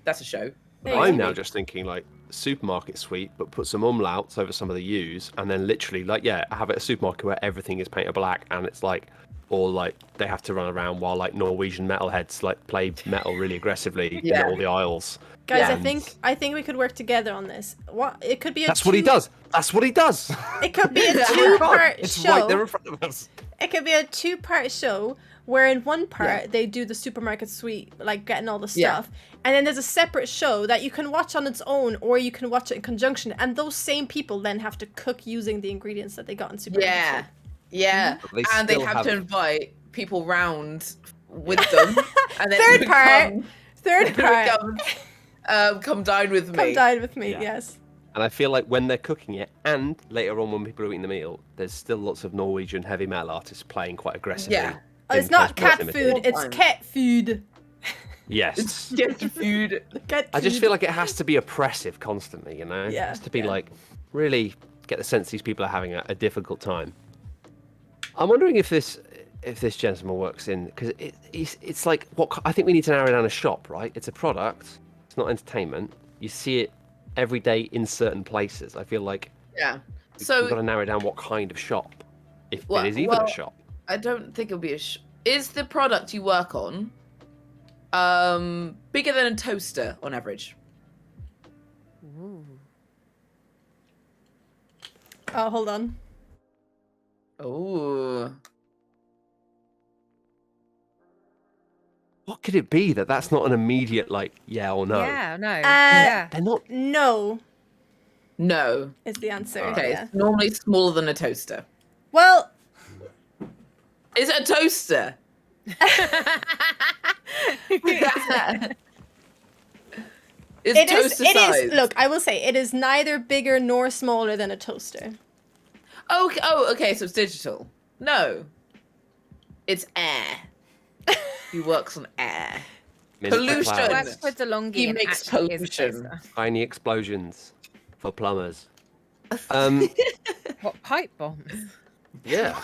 That's a show. There you I'm go. now just thinking like supermarket sweep, but put some umlauts over some of the U's, and then literally like have it a supermarket where everything is painted black, and it's like all like they have to run around while like Norwegian metalheads like play metal really aggressively Yeah. in all the aisles. Guys, Yeah. I think we could work together on this. What it could be a That's what he does. That's what he does. It could be a Yeah. two-part It's show. right there in front of us. It could be a two-part show where in one part they do the supermarket sweep, like getting all the Yeah. stuff, and then there's a separate show that you can watch on its own or you can watch it in conjunction, and those same people then have to cook using the ingredients that they got in supermarket Yeah, sweep. yeah, They and they still have to have- invite people round with them, and then Third part. Third part. come dine with me. Come dine with me, Yeah. yes. And I feel like when they're cooking it, and later on when people are eating the meal, there's still lots of Norwegian heavy metal artists playing quite aggressively. Yeah. Oh, in it's not cat post-proximity. food, it's Fine. cat food. Yes. Get the food. Cat I just food. feel like it has to be oppressive constantly, you know? It Yeah, has to be yeah. like, really get the sense these people are having a difficult time. I'm wondering if this gentleman works in, because it's like, I think we need to narrow down a shop, right? It's a product, it's not entertainment. You see it every day in certain places. I feel like Yeah. we've So got to narrow down what kind of shop, if Well- it is even well, a shop. I don't think it'll be a. Is the product you work on bigger than a toaster on average? Oh, hold on. Oh. What could it be that's not an immediate like yeah or no? Yeah, no. Uh, yeah. They're not. No. No. is the answer. Okay, Yeah. it's normally smaller than a toaster. Well, Is it a toaster? It's it is. toaster It size. is. Look, I will say it is neither bigger nor smaller than a toaster. Okay. Oh, okay. So it's digital. No. It's air. He works on air. Pollution. Works for DeLonghi He and makes actually is a pollution. toaster. Tiny explosions for plumbers. What, pipe bombs? Yeah.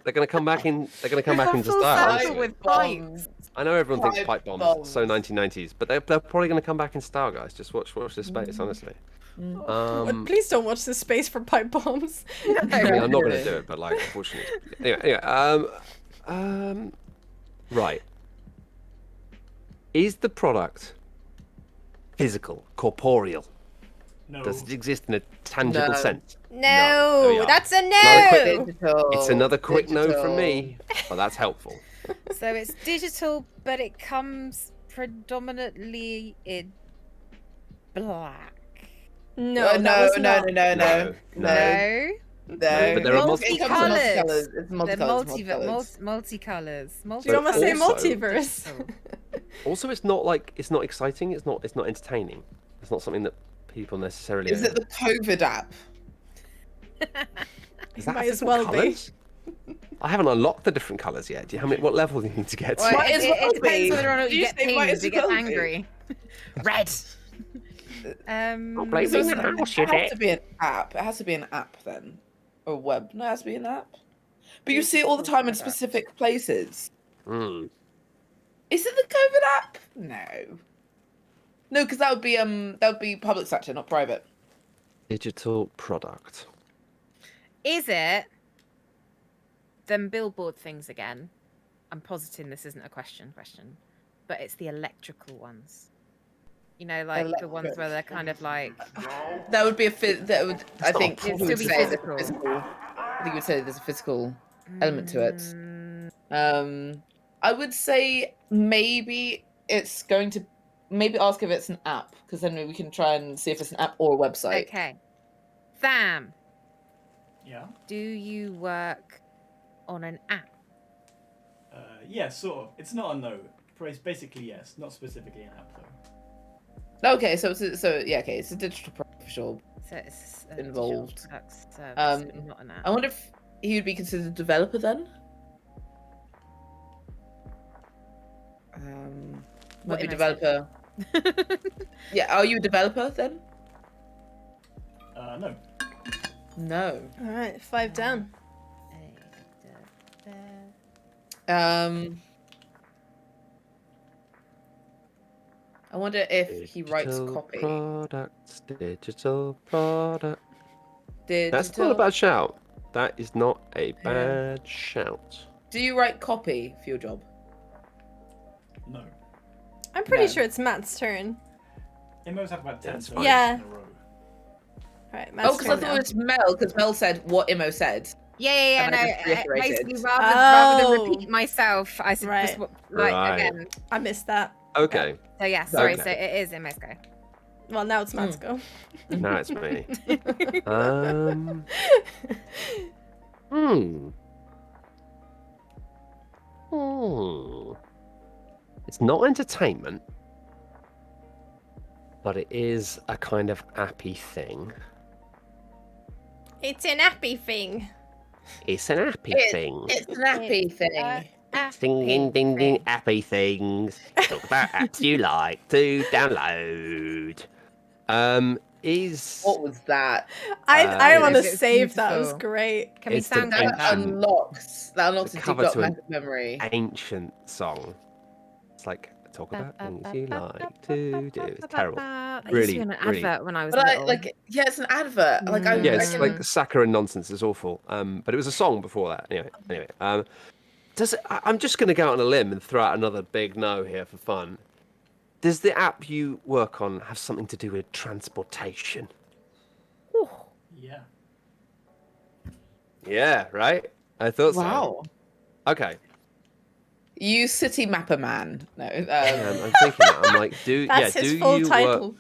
They're gonna come back in. They're gonna come back into Full style. circle actually. with pipes. I know everyone thinks Pipe pipe bombs, bombs. so 1990s, but they're probably gonna come back in style, guys. Just watch this space, honestly. Please don't watch this space for pipe bombs. I mean, I'm not gonna do it, but like, unfortunately. Anyway, right. Is the product physical, corporeal? No. Does it exist in a tangible No. sense? No, There we are. that's a Another quick- no. Digital. It's another quick no Digital. from me, but that's helpful. So it's digital, but it comes predominantly in black. No, No, that was no, not. no, no, no, No. no. But there are multiple It comes in Multicolours. It's They're multicolours. multicolours. Do you almost say Also- multiverse? Also, it's not exciting. It's not entertaining. It's not something that people necessarily. Is it the COVID app? Is that Might as different well be. colours? I haven't unlocked the different colours yet. Do you what level do you need to get to? Well, Might it, as it, well it depends be. whether or not you You get say might pinged. as It gets well be. angry. Red. Blame So me it now, has shit it. to be an app. It has to be an app then, or web. No, it has to be an app. But you see it all the time in specific places. Mm. Is it the COVID app? No. No, because that would be public sector, not private. Digital product. Is it them billboard things again? I'm positing this isn't a question, but it's the electrical ones. You know, like the ones where they're kind of like. That would be that would. I not think a you It'd would still be say there's a physical. I think you would say there's a physical element to it. Mm, I would say maybe it's going to ask if it's an app, because then we can try and see if it's an app or a website. okay. Tham, Yeah. do you work on an app? Yeah, sort of. It's not a no. Basically, yes. Not specifically an app, though. Okay, so it's a digital product for sure. So it's a digital Involved. product service, not an app. I wonder if he would be considered a developer then. What Maybe am I saying? developer. Yeah, are you a developer then? No. No. All right, 5 down. I wonder if he writes Digital copy. Products, digital product. Digital. That's not a bad shout. That is not a bad shout. Do you write copy for your job? No. I'm pretty No. sure it's Matt's turn. Immo's had about 10 That's turns fine. Yeah. in a row. All right, Matt's Oh, because I turn thought now. it was Mel, because Mel said what Immo said. Yeah, And I no. just reiterated. Basically, rather than Oh. repeat myself, I said Right. just like Right. again. I missed that. Okay, So yeah, sorry. Okay. So it is in Moscow. Well, now it's Matt's go. now it's me. Hmm. It's not entertainment, but it is a kind of appy thing. It's an appy thing. It's an appy thing. It's an appy thing. Ding, ding, ding, ding, appy things. Talk about apps you like to download. What was that? I want to It's save that. It was beautiful. great. Can we It's the sound best. clip That that? unlocks the a cover deep to an- memory. ancient song. It's like talk about things you like to do. It's terrible. That used Really, to be on an really- advert when I was But little. yeah, it's an advert. Like I Yeah, it's reckon- like saccharine nonsense. It's awful. But it was a song before that. Anyway. I'm just going to go out on a limb and throw out another big no here for fun. Does the app you work on have something to do with transportation? Yeah. Yeah, right. I thought so. Wow. Okay. You city mapper man. No. I'm thinking that. I'm like, That's his full title.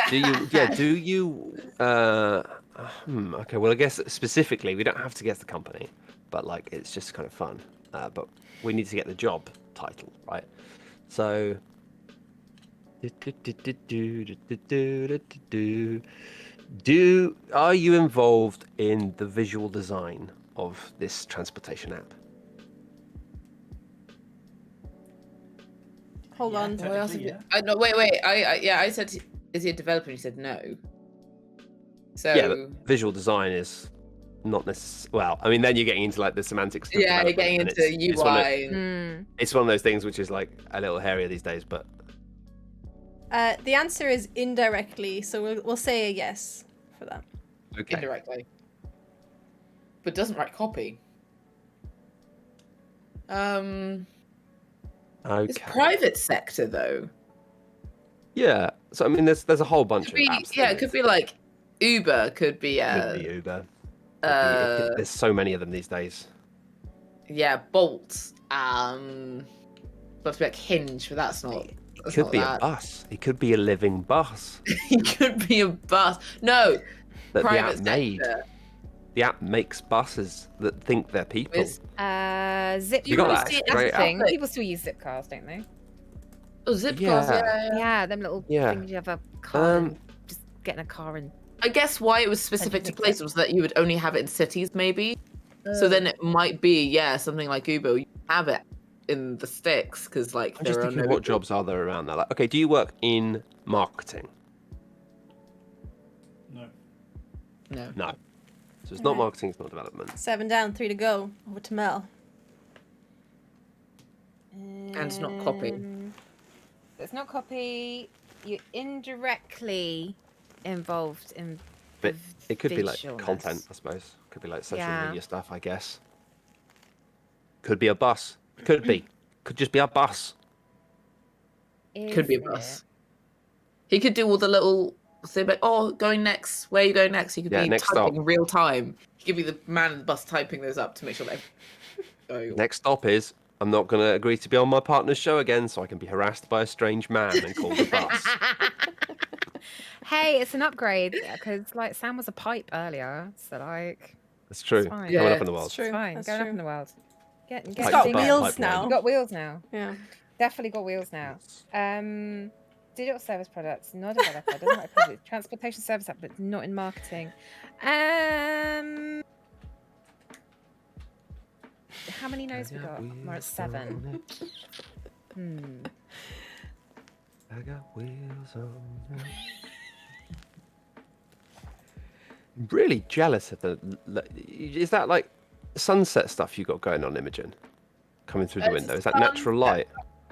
Do you? Yeah. Do you? Okay. Well, I guess specifically, we don't have to guess the company, but like it's just kind of fun. But we need to get the job title right. So. Are you involved in the visual design of this transportation app? Hold Yeah, on. technically, yeah. No, wait. I said, is he a developer? And he said no. So Yeah, but visual design is not necessarily. Well, I mean, then you're getting into like the semantics. Of yeah, you're getting development, into and UI. it's one of those things which is like a little hairier these days, but The answer is indirectly, so we'll say a yes for that. okay. Indirectly, but doesn't write copy. It's Okay. private sector though. Yeah. So I mean, there's a whole bunch Could be, of apps. yeah, it could be like Uber. Could be Could be Uber. There's so many of them these days. yeah, Bolt. But to be like Hinge, but that's not. It That's could not be that. a bus. It could be a living bus It could be a bus. No, that the private app made. sector. The app makes buses that think they're people. Is- Zip. You got cars, that? that's Great the thing. app. People still use zip cars, don't they? Oh, zip Yeah. cars. Yeah. Yeah, them little Yeah. things you have a car and just get in a car and. I guess why it was specific to Scientific places was that you would only have it in cities, maybe. So then it might be, something like Uber. You have it in the sticks because, like, I'm just there are thinking, no. what jobs are there around there? Like, okay, do you work in marketing? No. No. No. So it's not Okay. marketing, it's not development. 7 down, 3 to go. Over to Mel. And it's not copy. It's not copy. You're indirectly involved in. But the it could be like visualness. content, I suppose. Could be like social Yeah. media stuff, I guess. Could be a bus. Could be. Could just be a bus. Could be a Is bus. it? He could do all the little. Say, like, oh, going next. Where are you going next? He could Yeah, be next typing stop. in real time. He could be the man in the bus typing those up to make sure that. Oh, Next stop is, I'm not going to agree to be on my partner's show again so I can be harassed by a strange man and called a bus. Hey, it's an upgrade because like Sam was a pipe earlier, so like That's true. It's fine. Coming Yeah, up in the world. It's true. it's fine. That's Going up true. in the world. Get It's Pipe got to bus, wheels pipeline. now. You've got wheels now. Yeah. Definitely got wheels now. Digital service products, not a developer, doesn't like product, transportation service app, but not in marketing. How many no's we got? We're at 7. I got wheels on. I'm really jealous of the. Is that like sunset stuff you got going on, Imogen? Coming through the It's window. Is that natural light?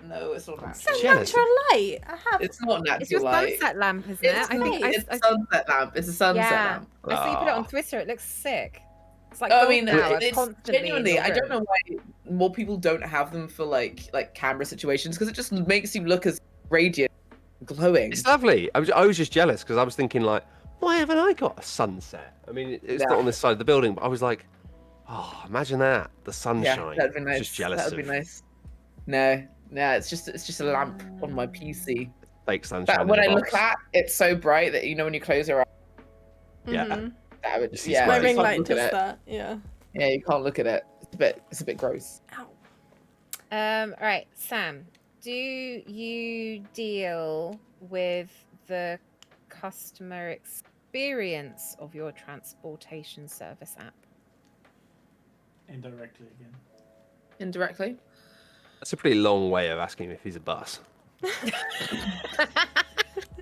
No, it's not natural. It's a Jealous. natural light. I have. It's not natural It's your light. sunset lamp, isn't It's it? I think not. It's a sunset lamp. It's a sunset yeah. lamp. I saw you put it on Ah. Twitter. It looks sick. It's like I gold mean, now, it's constantly in genuinely. your I don't room. know why more people don't have them for like camera situations because it just makes you look as radiant, glowing. It's lovely. I was just jealous because I was thinking like, why haven't I got a sunset? I mean, it's Yeah. not on this side of the building, but I was like, oh, imagine that, the sunshine. Yeah, that'd be nice. Just jealous That'd be of nice. No, it's just a lamp on my PC. fake sunshine. But when in I a look box. at, it's so bright that when you close your eyes, Yeah. Mhm. that would You see yeah. My Yeah, you ring can't light look at does it. that. Yeah. Yeah, you can't look at it. It's a bit gross. Ow. All right, Sam, do you deal with the customer experience of your transportation service app? Indirectly again. Indirectly. That's a pretty long way of asking him if he's a bus.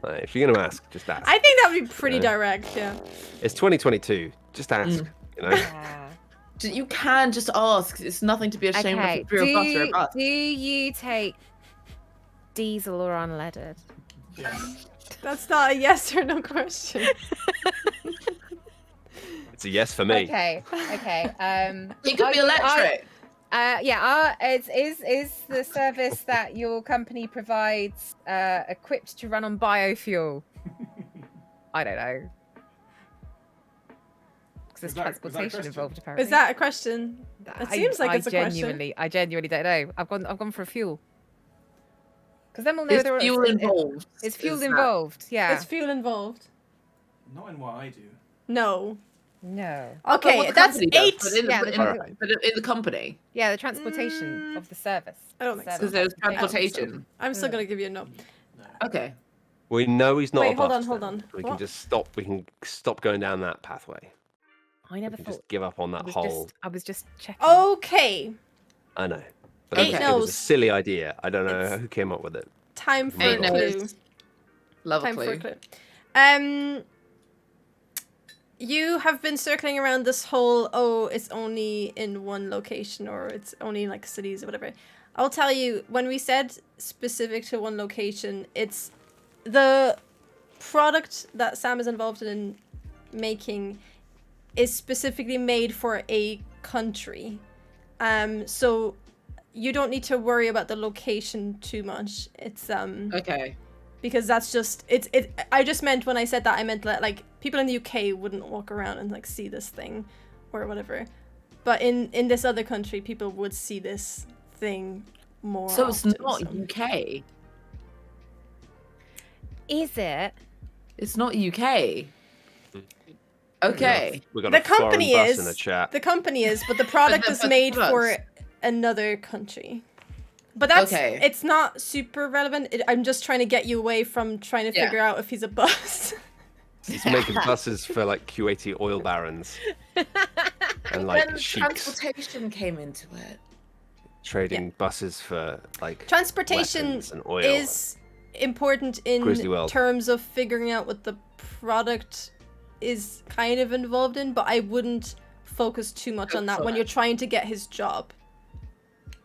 Like, if you're going to ask, just ask. I think that would be pretty Yeah. direct. Yeah. It's 2022. Just ask. You know. Yeah. You can just ask. It's nothing to be ashamed Okay. of. If you're a bus or a bus. Do you take diesel or unleaded? Yes. That's not a yes or no question. It's a yes for me. Okay. Okay. It could be electric. Is the service that your company provides equipped to run on biofuel? I don't know. Because there's Is that a transportation question? involved apparently. Is that a question? It seems like it's a question. I genuinely don't know. I've gone for a fuel. Because then we'll know Is whether fuel involved? It's fuel Is that- involved. Yeah. It's fuel involved. Not in what I do. No. No. But Okay, what the that's company does, 8. But in, Yeah, but the in, company- but in the company. Yeah, the transportation of the service. I don't think so. Because there's I don't think so. transportation. I'm still gonna give you a no. No. Okay. We know he's not Wait, a hold on, bust, hold then. on. We What? can just stop. We can stop going down that pathway. I We never can thought. just give up on that whole. I was just checking. Okay. I know, but Eight it was a no's. silly idea. I don't know It's- who came up with it. Time for Eight a knows. clue. Love a Time for a clue. clue. You have been circling around this whole, oh, it's only in one location or it's only like cities or whatever. I'll tell you, when we said specific to one location, it's the product that Sam is involved in making is specifically made for a country. So you don't need to worry about the location too much. It's Okay. because that's just I just meant when I said that I meant that like people in the UK wouldn't walk around and like see this thing or whatever, but in this other country people would see this thing more So it's often, not so. UK. Is it? It's not UK. Okay. We got The a foreign company bus is in the chat. the company is, but the product the- is but the made for products. another country. But that's Okay. it's not super relevant. I'm just trying to get you away from trying to Yeah. figure out if he's a bus. He's making buses for like Kuwaiti oil barons and like Then sheiks transportation came into it. trading buses for like Transportation weapons and oil. is important in Grizzly World. terms of figuring out what the product is kind of involved in, but I wouldn't focus too much on that when you're trying to get his job.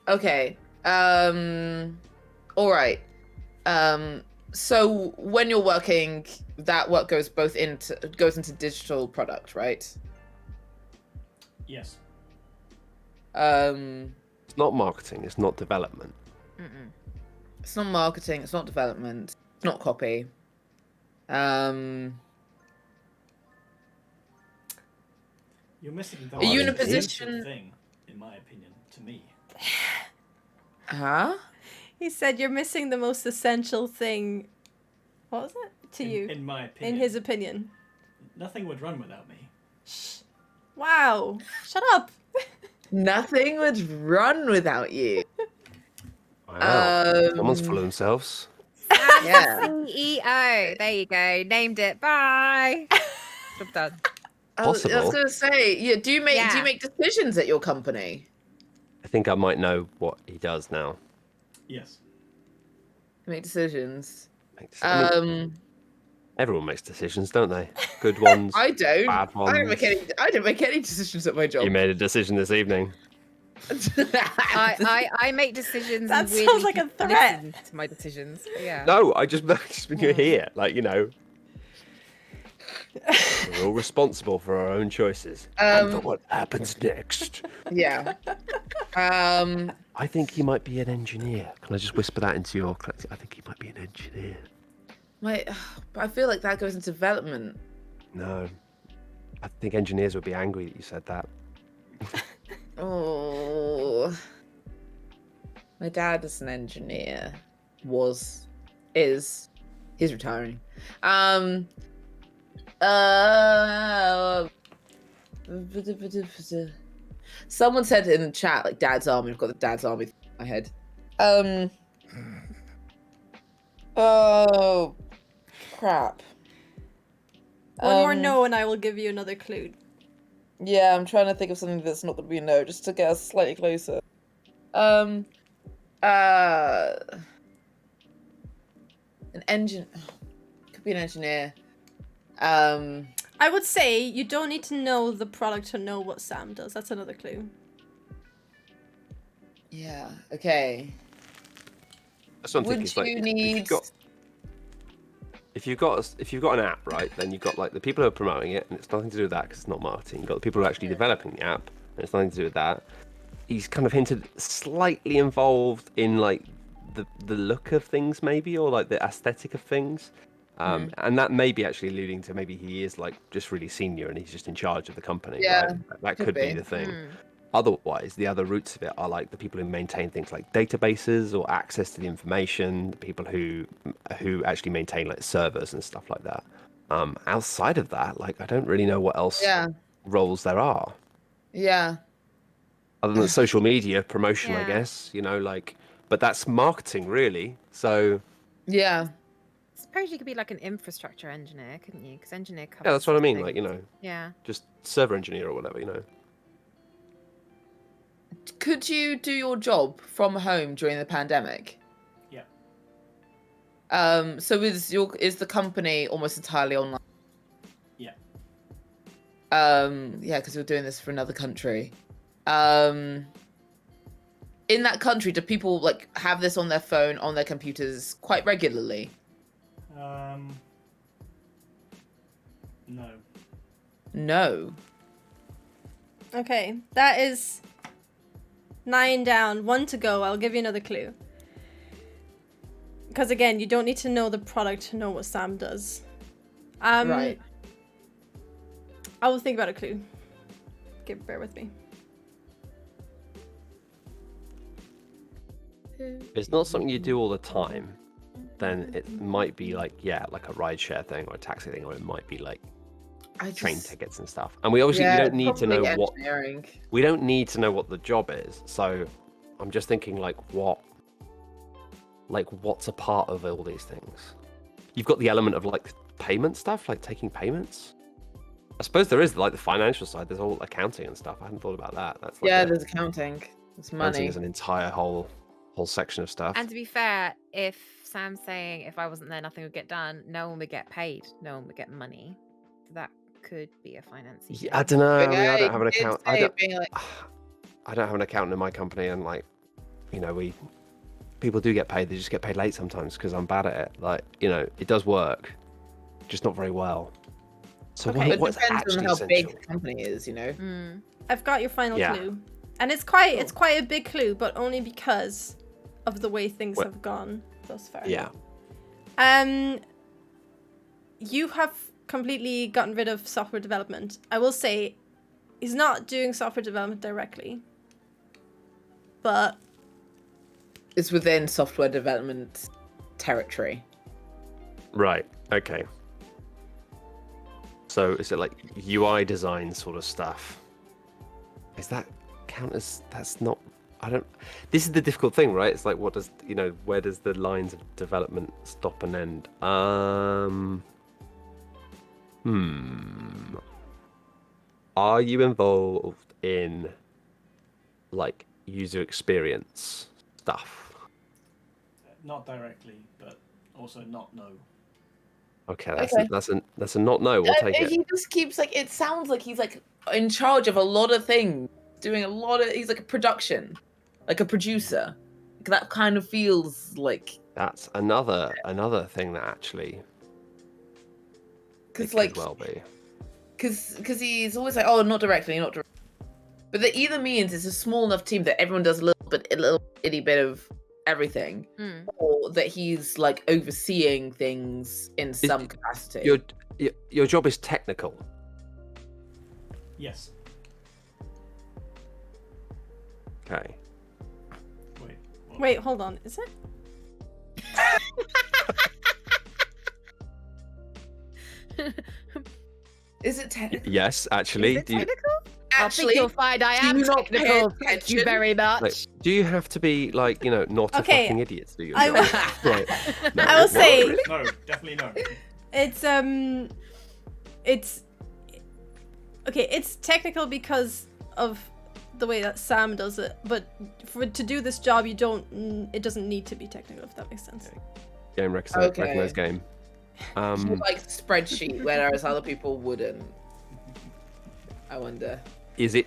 Okay. All right. So when you're working, that work goes into digital product, right? Yes. It's not marketing. It's not development. Mm-mm. It's not marketing. It's not development. It's not copy. You're missing the Are you in a most essential position- thing, in my opinion, to me. Huh? He said you're missing the most essential thing. What was it? To you. In my opinion. In his opinion. Nothing would run without me. Wow. Shut up. Nothing would run without you. Wow. Someone's full of themselves. Yeah. CEO. There you go. Named it. Bye. Job done. I was Possible. gonna say, yeah. Do you Yeah. make decisions at your company? I think I might know what he does now. Yes. You make decisions. I mean, everyone makes decisions, don't they? Good ones. I don't. Bad I don't ones. make any decisions at my job. You made a decision this evening. I make decisions. That and sounds weirdly like a people threat. listen to my decisions. But yeah. No, I just when you're here, like we're all responsible for our own choices and for what happens next. Yeah. I think he might be an engineer. Can I just whisper that into your? I think he might be an engineer. But I feel like that goes into development. No, I think engineers would be angry that you said that. Oh. My dad is an engineer. Is. He's retiring. Someone said in the chat, like, Dad's Army. I've got the Dad's Army in my head. Oh, crap. One more no and I will give you another clue. Yeah, I'm trying to think of something that's not going to be a no, just to get us slightly closer. An engine. Could be an engineer. I would say you don't need to know the product to know what Sam does. That's another clue. Yeah. Okay. That's what I'm Would thinking. It's like, you if need? you've got an app, right? Then you've got like the people who are promoting it, and it's nothing to do with that because it's not marketing. You've got the people who are actually developing the app, and it's nothing to do with that. He's kind of hinted slightly involved in like the look of things, maybe, or like the aesthetic of things. And that may be actually alluding to maybe he is like just really senior and he's just in charge of the company. Yeah, right? That could could be be. the thing. otherwise, the other roots of it are like the people who maintain things like databases or access to the information, the people who actually maintain like servers and stuff like that. Outside of that, like I don't really know what else roles there are. Yeah. Other than social media promotion, I Yeah. guess, like, but that's marketing really. So Yeah. I suppose you could be like an infrastructure engineer, couldn't you? Because engineer covers yeah, that's what I mean. things. Like, Yeah. just server engineer or whatever, Could you do your job from home during the pandemic? Yeah. So is the company almost entirely online? Yeah. Yeah, because you're doing this for another country. In that country, do people like have this on their phone, on their computers quite regularly? No. No. Okay, that is 9 down, 1 to go. I'll give you another clue. Because again, you don't need to know the product to know what Sam does. Right. I will think about a clue. Bear with me. If it's not something you do all the time, then it might be like like a rideshare thing or a taxi thing, or it might be like train tickets and stuff. And we obviously we don't need to know what we don't need to know what the job is. So I'm just thinking like what's a part of all these things? You've got the element of like payment stuff, like taking payments. I suppose there is like the financial side. There's all accounting and stuff. I hadn't thought about that. That's like there's accounting. It's money. Accounting is an entire whole section of stuff. And to be fair, if Sam's saying if I wasn't there, nothing would get done, no one would get paid, no one would get money. That could be a finance. Yeah, I don't know. I mean, I don't have an account. I don't have an accountant in my company, and like, people do get paid. They just get paid late sometimes because I'm bad at it. Like, it does work, just not very well. So it what's depends actually on how essential? big the company is, I've got your final clue, and it's quite a big clue, but only because of the way things have gone thus far. Yeah. You have completely gotten rid of software development. I will say, he's not doing software development directly, but it's within software development territory. Right. Okay. So is it like UI design sort of stuff? Is that count as that's not? I don't. This is the difficult thing, right? It's like, what does where does the lines of development stop and end? Are you involved in like user experience stuff? Not directly, but also not no. Okay, that's a not no. We'll take it. He just keeps like it sounds like he's like in charge of a lot of things, doing a lot of. He's like a production, like a producer. That kind of feels like that's another thing that actually. Because like, well be. Because he's always like, oh, not directly. But that either means it's a small enough team that everyone does a little itty bit of everything, or that he's like overseeing things in some capacity. Your job is technical. Yes. Okay. Wait, hold on. Is it? Is it technical? Yes, actually. Is it technical? Actually, I think you'll find I am technical. Thank you very much. Like, do you have to be like, not a fucking idiot to do your I job? Right. No, I will say No, definitely no. It's technical because of the way that Sam does it, but to do this job, it doesn't need to be technical, if that makes sense. Game recognized game. Like spreadsheet, whereas other people wouldn't. I wonder. Is it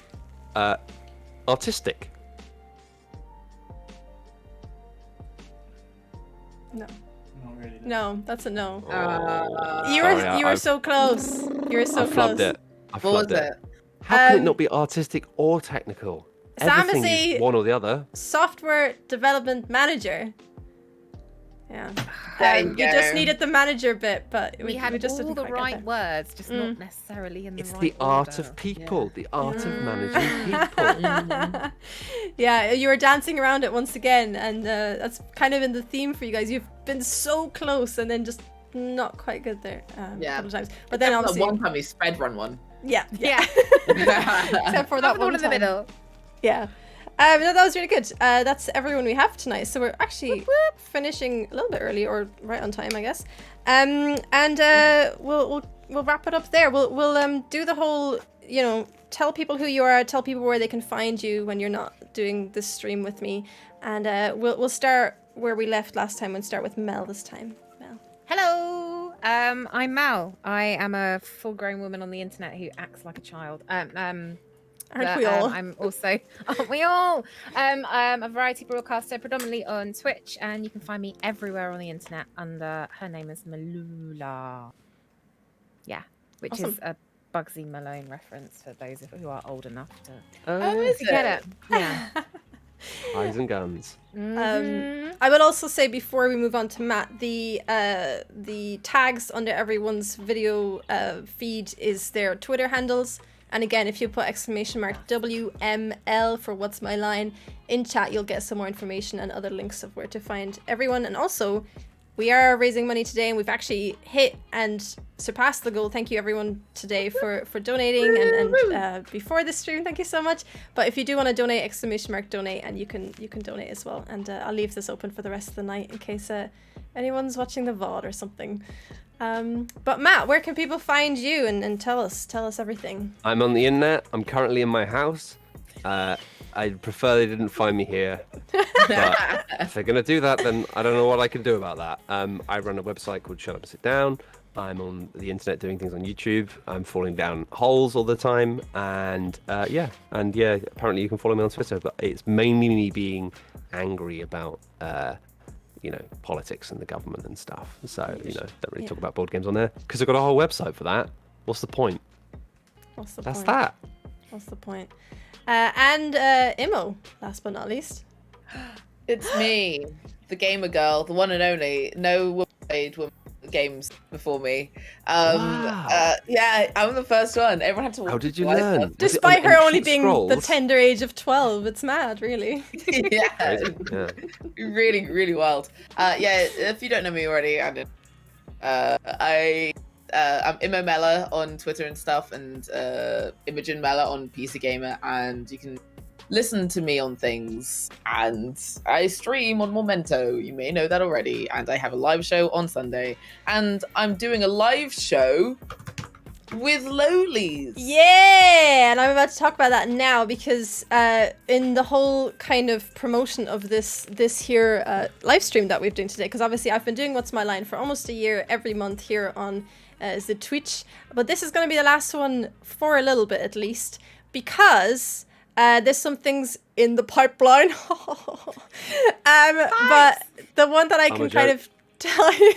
artistic? No. Not really. No, that's a no. Oh. You were so close. You were so I close. flubbed it. What was it? How can it not be artistic or technical? Sam Everything is is one or the other. software development manager. Yeah. There you You just go. needed the manager bit, but We had just all didn't the quite get right there. words, just not necessarily in the It's right the art order. of people, the art of Mm. managing people. Yeah, you were dancing around it once again, and that's kind of in the theme for you guys. You've been so close, and then just not quite good there a couple of times. But then Except for obviously, that one time we spread run one. yeah. Yeah. Except for that Have it all one in the time. middle. Yeah. No, that was really good. That's everyone we have tonight. So we're actually finishing a little bit early, or right on time, I guess. And we'll wrap it up there. We'll do the whole, tell people who you are, tell people where they can find you when you're not doing this stream with me, and we'll start where we left last time and start with Mel this time. Mel. Hello, I'm Mel. I am a full-grown woman on the internet who acts like a child. Aren't we all? I'm also, aren't we all? I'm a variety broadcaster, predominantly on Twitch, and you can find me everywhere on the internet under her name is Mellor. Yeah, which Awesome. is a Bugsy Malone reference for those who are old enough to Is get it. Yeah. Eyes and guns. I would also say before we move on to Matt, the tags under everyone's video feed is their Twitter handles. And again, if you put !WML for What's My Line in chat, you'll get some more information and other links of where to find everyone. And also, we are raising money today, and we've actually hit and surpassed the goal. Thank you everyone today for donating and before the stream. Thank you so much. But if you do want to donate, !donate, and you can donate as well. And I'll leave this open for the rest of the night in case anyone's watching the VOD or something. But Matt, where can people find you and tell us everything? I'm on the internet. I'm currently in my house. I'd prefer they didn't find me here. But if they're going to do that, then I don't know what I can do about that. I run a website called Shut Up and Sit Down. I'm on the internet doing things on YouTube. I'm falling down holes all the time. And apparently you can follow me on Twitter. But it's mainly me being angry about politics and the government and stuff. So, don't really talk about board games on there because I've got a whole website for that. What's the point? What's the That's point? that. What's the point? And Imo, last but not least. It's me, the gamer girl, the one and only. No woman played games before me. Yeah, I'm the first one. Everyone had to. How did you learn? Despite her only being the tender age of 12, it's mad, really. Yeah, really, really wild. If you don't know me already, I'm Imo Mellor on Twitter and stuff, and Imogen Mellor on PC Gamer, and you can listen to me on things, and I stream on Memento. You may know that already, and I have a live show on Sunday, and I'm doing a live show with Lolies. Yeah, and I'm about to talk about that now because in the whole kind of promotion of this here live stream that we're doing today, because obviously I've been doing What's My Line for almost a year every month here on the Twitch, but this is going to be the last one for a little bit at least, because there's some things in the pipeline. But the one that I can kind of tell you,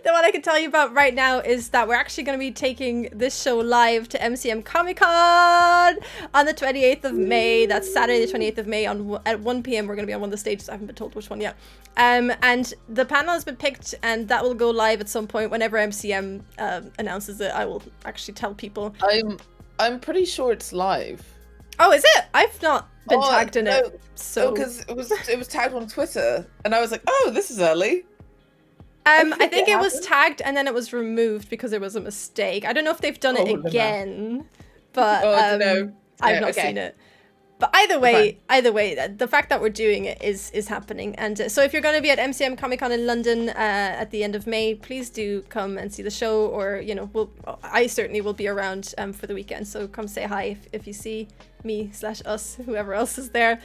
the one I can tell you about right now is that we're actually going to be taking this show live to MCM Comic Con on the 28th of May. That's Saturday the 28th of May at 1 p.m. We're going to be on one of the stages. I haven't been told which one yet. And the panel has been picked, and that will go live at some point whenever MCM announces it. I will actually tell people. I'm pretty sure it's live. Oh, is it? I've not been tagged in it. So because it was tagged on Twitter, and I was like, oh, this is early. I think it was tagged and then it was removed because there was a mistake. I don't know if they've done it again, but I've not seen it. But either way, the fact that we're doing it is happening. And so if you're going to be at MCM Comic Con in London at the end of May, please do come and see the show. Or I certainly will be around for the weekend. So come say hi if you see me/us, whoever else is there.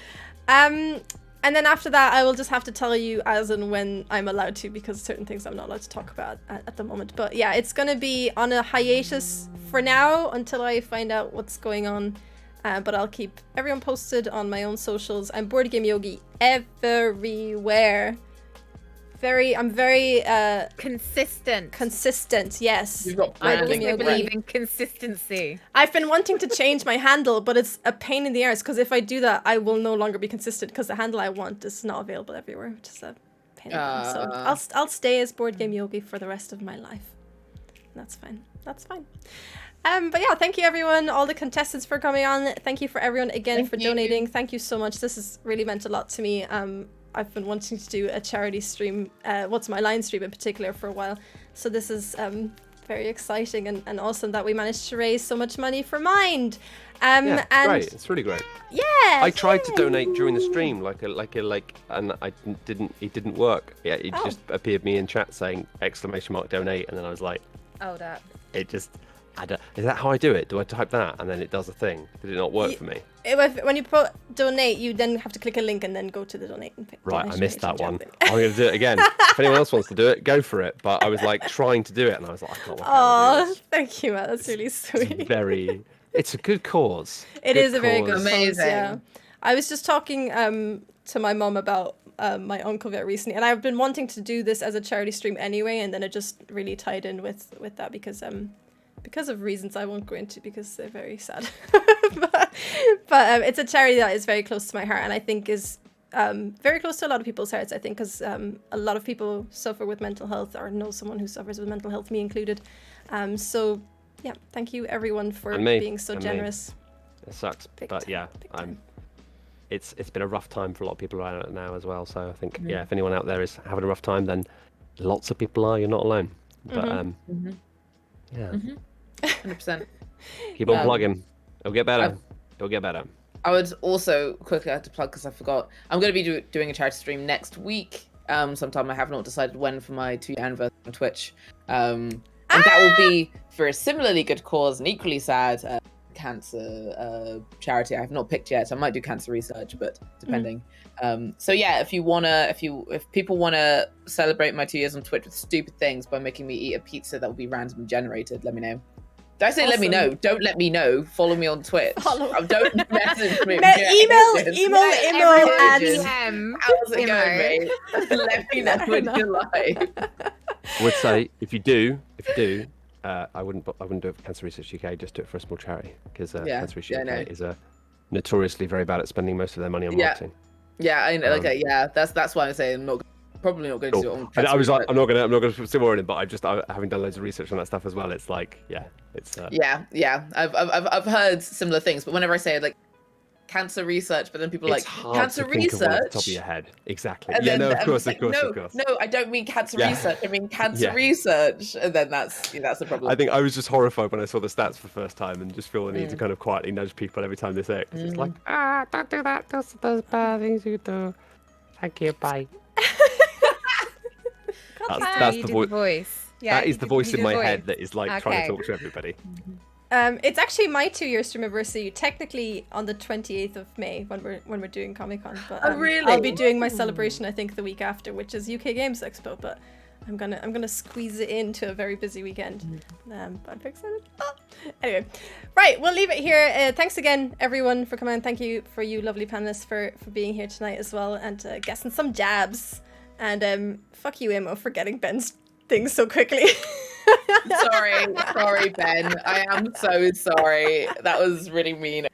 And then after that, I will just have to tell you as and when I'm allowed to, because certain things I'm not allowed to talk about at the moment. But yeah, it's going to be on a hiatus for now until I find out what's going on. But I'll keep everyone posted on my own socials. I'm Board Game Yogi everywhere. I'm very consistent. Consistent, yes. I also believe in consistency. I've been wanting to change my handle, but it's a pain in the arse because if I do that, I will no longer be consistent because the handle I want is not available everywhere, which is a Okay. So I'll stay as Board Game Yogi for the rest of my life. That's fine. That's fine. But yeah, thank you everyone, all the contestants for coming on. Thank you for everyone again for donating. Thank you so much. This has really meant a lot to me. I've been wanting to do a charity stream, What's My Line stream in particular, for a while. So this is very exciting and awesome that we managed to raise so much money for Mind. Yeah, it's great. It's really great. Yeah. I tried to donate during the stream, and it didn't work. Yeah, it just appeared me in chat saying !donate, and then I was like, oh, that. It just. Is that how I do it? Do I type that and then it does a thing? Did it not work for me? When you put donate, you then have to click a link and then go to the donate. Right, I missed that one. I'm going to do it again. If anyone else wants to do it, go for it. But I was like trying to do it and I was like, I can't work out how to do this. Thank you, Matt. That's really sweet. It's a good cause. It is a very good cause, yeah. I was just talking to my mom about my uncle very recently, and I've been wanting to do this as a charity stream anyway, and then it just really tied in with that because of reasons I won't go into because they're very sad. but it's a charity that is very close to my heart, and I think is very close to a lot of people's hearts, I think, because a lot of people suffer with mental health or know someone who suffers with mental health, me included. So yeah, thank you everyone for being so generous. It sucks, but yeah, it's been a rough time for a lot of people right now as well. So I think if anyone out there is having a rough time, then lots of people are. You're not alone. But yeah. 100%. Keep on plugging. It'll get better. It'll get better. I would also quickly have to plug because I forgot. I'm going to be doing a charity stream next week. Sometime. I have not decided when for my 2-year anniversary on Twitch. And that will be for a similarly good cause and equally sad cancer charity. I have not picked yet. I might do cancer research, but depending. So yeah, if people want to celebrate my 2 years on Twitch with stupid things by making me eat a pizza that will be randomly generated, let me know. Did I say let me know? Don't let me know. Follow me on Twitch. Don't message me. Email at how's it going, mate? Let me know in your life. I would say if you do, I wouldn't do it for Cancer Research UK. Just do it for a small charity because Cancer Research UK is notoriously very bad at spending most of their money on marketing. Yeah, I know. That's why I'm saying I'm probably not going to do it on. I was like, I'm not gonna still worry, but having done loads of research on that stuff as well. It's like, it's. I've heard similar things, but whenever I say like cancer research, but then people are like cancer research. Off the top of your head, exactly. And of course. No, I don't mean cancer research. I mean cancer research, and then that's the problem. I think I was just horrified when I saw the stats for the first time, and just feel the need to kind of quietly nudge people every time they say it. 'Cause it's like, don't do that. Those bad things you do. Thank you. Bye. That's the voice. Yeah, that is the voice in my head that is like trying to talk to everybody. It's actually my 2-year stream anniversary, technically on the 28th of May when we're doing Comic-Con. But really? I'll be doing my celebration, I think, the week after, which is UK Games Expo. But I'm gonna squeeze it into a very busy weekend. But I'm very excited. Anyway, right, we'll leave it here. Thanks again, everyone, for coming. Thank you for you lovely panelists for being here tonight as well and guessing some jabs. And fuck you, Imo, for getting Ben's things so quickly. sorry, Ben. I am so sorry. That was really mean.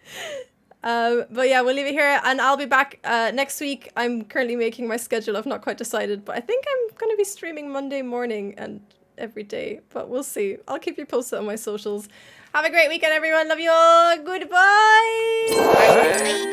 But yeah, we'll leave it here, and I'll be back next week. I'm currently making my schedule. I've not quite decided, but I think I'm going to be streaming Monday morning and every day. But we'll see. I'll keep you posted on my socials. Have a great weekend, everyone. Love you all. Goodbye. Bye.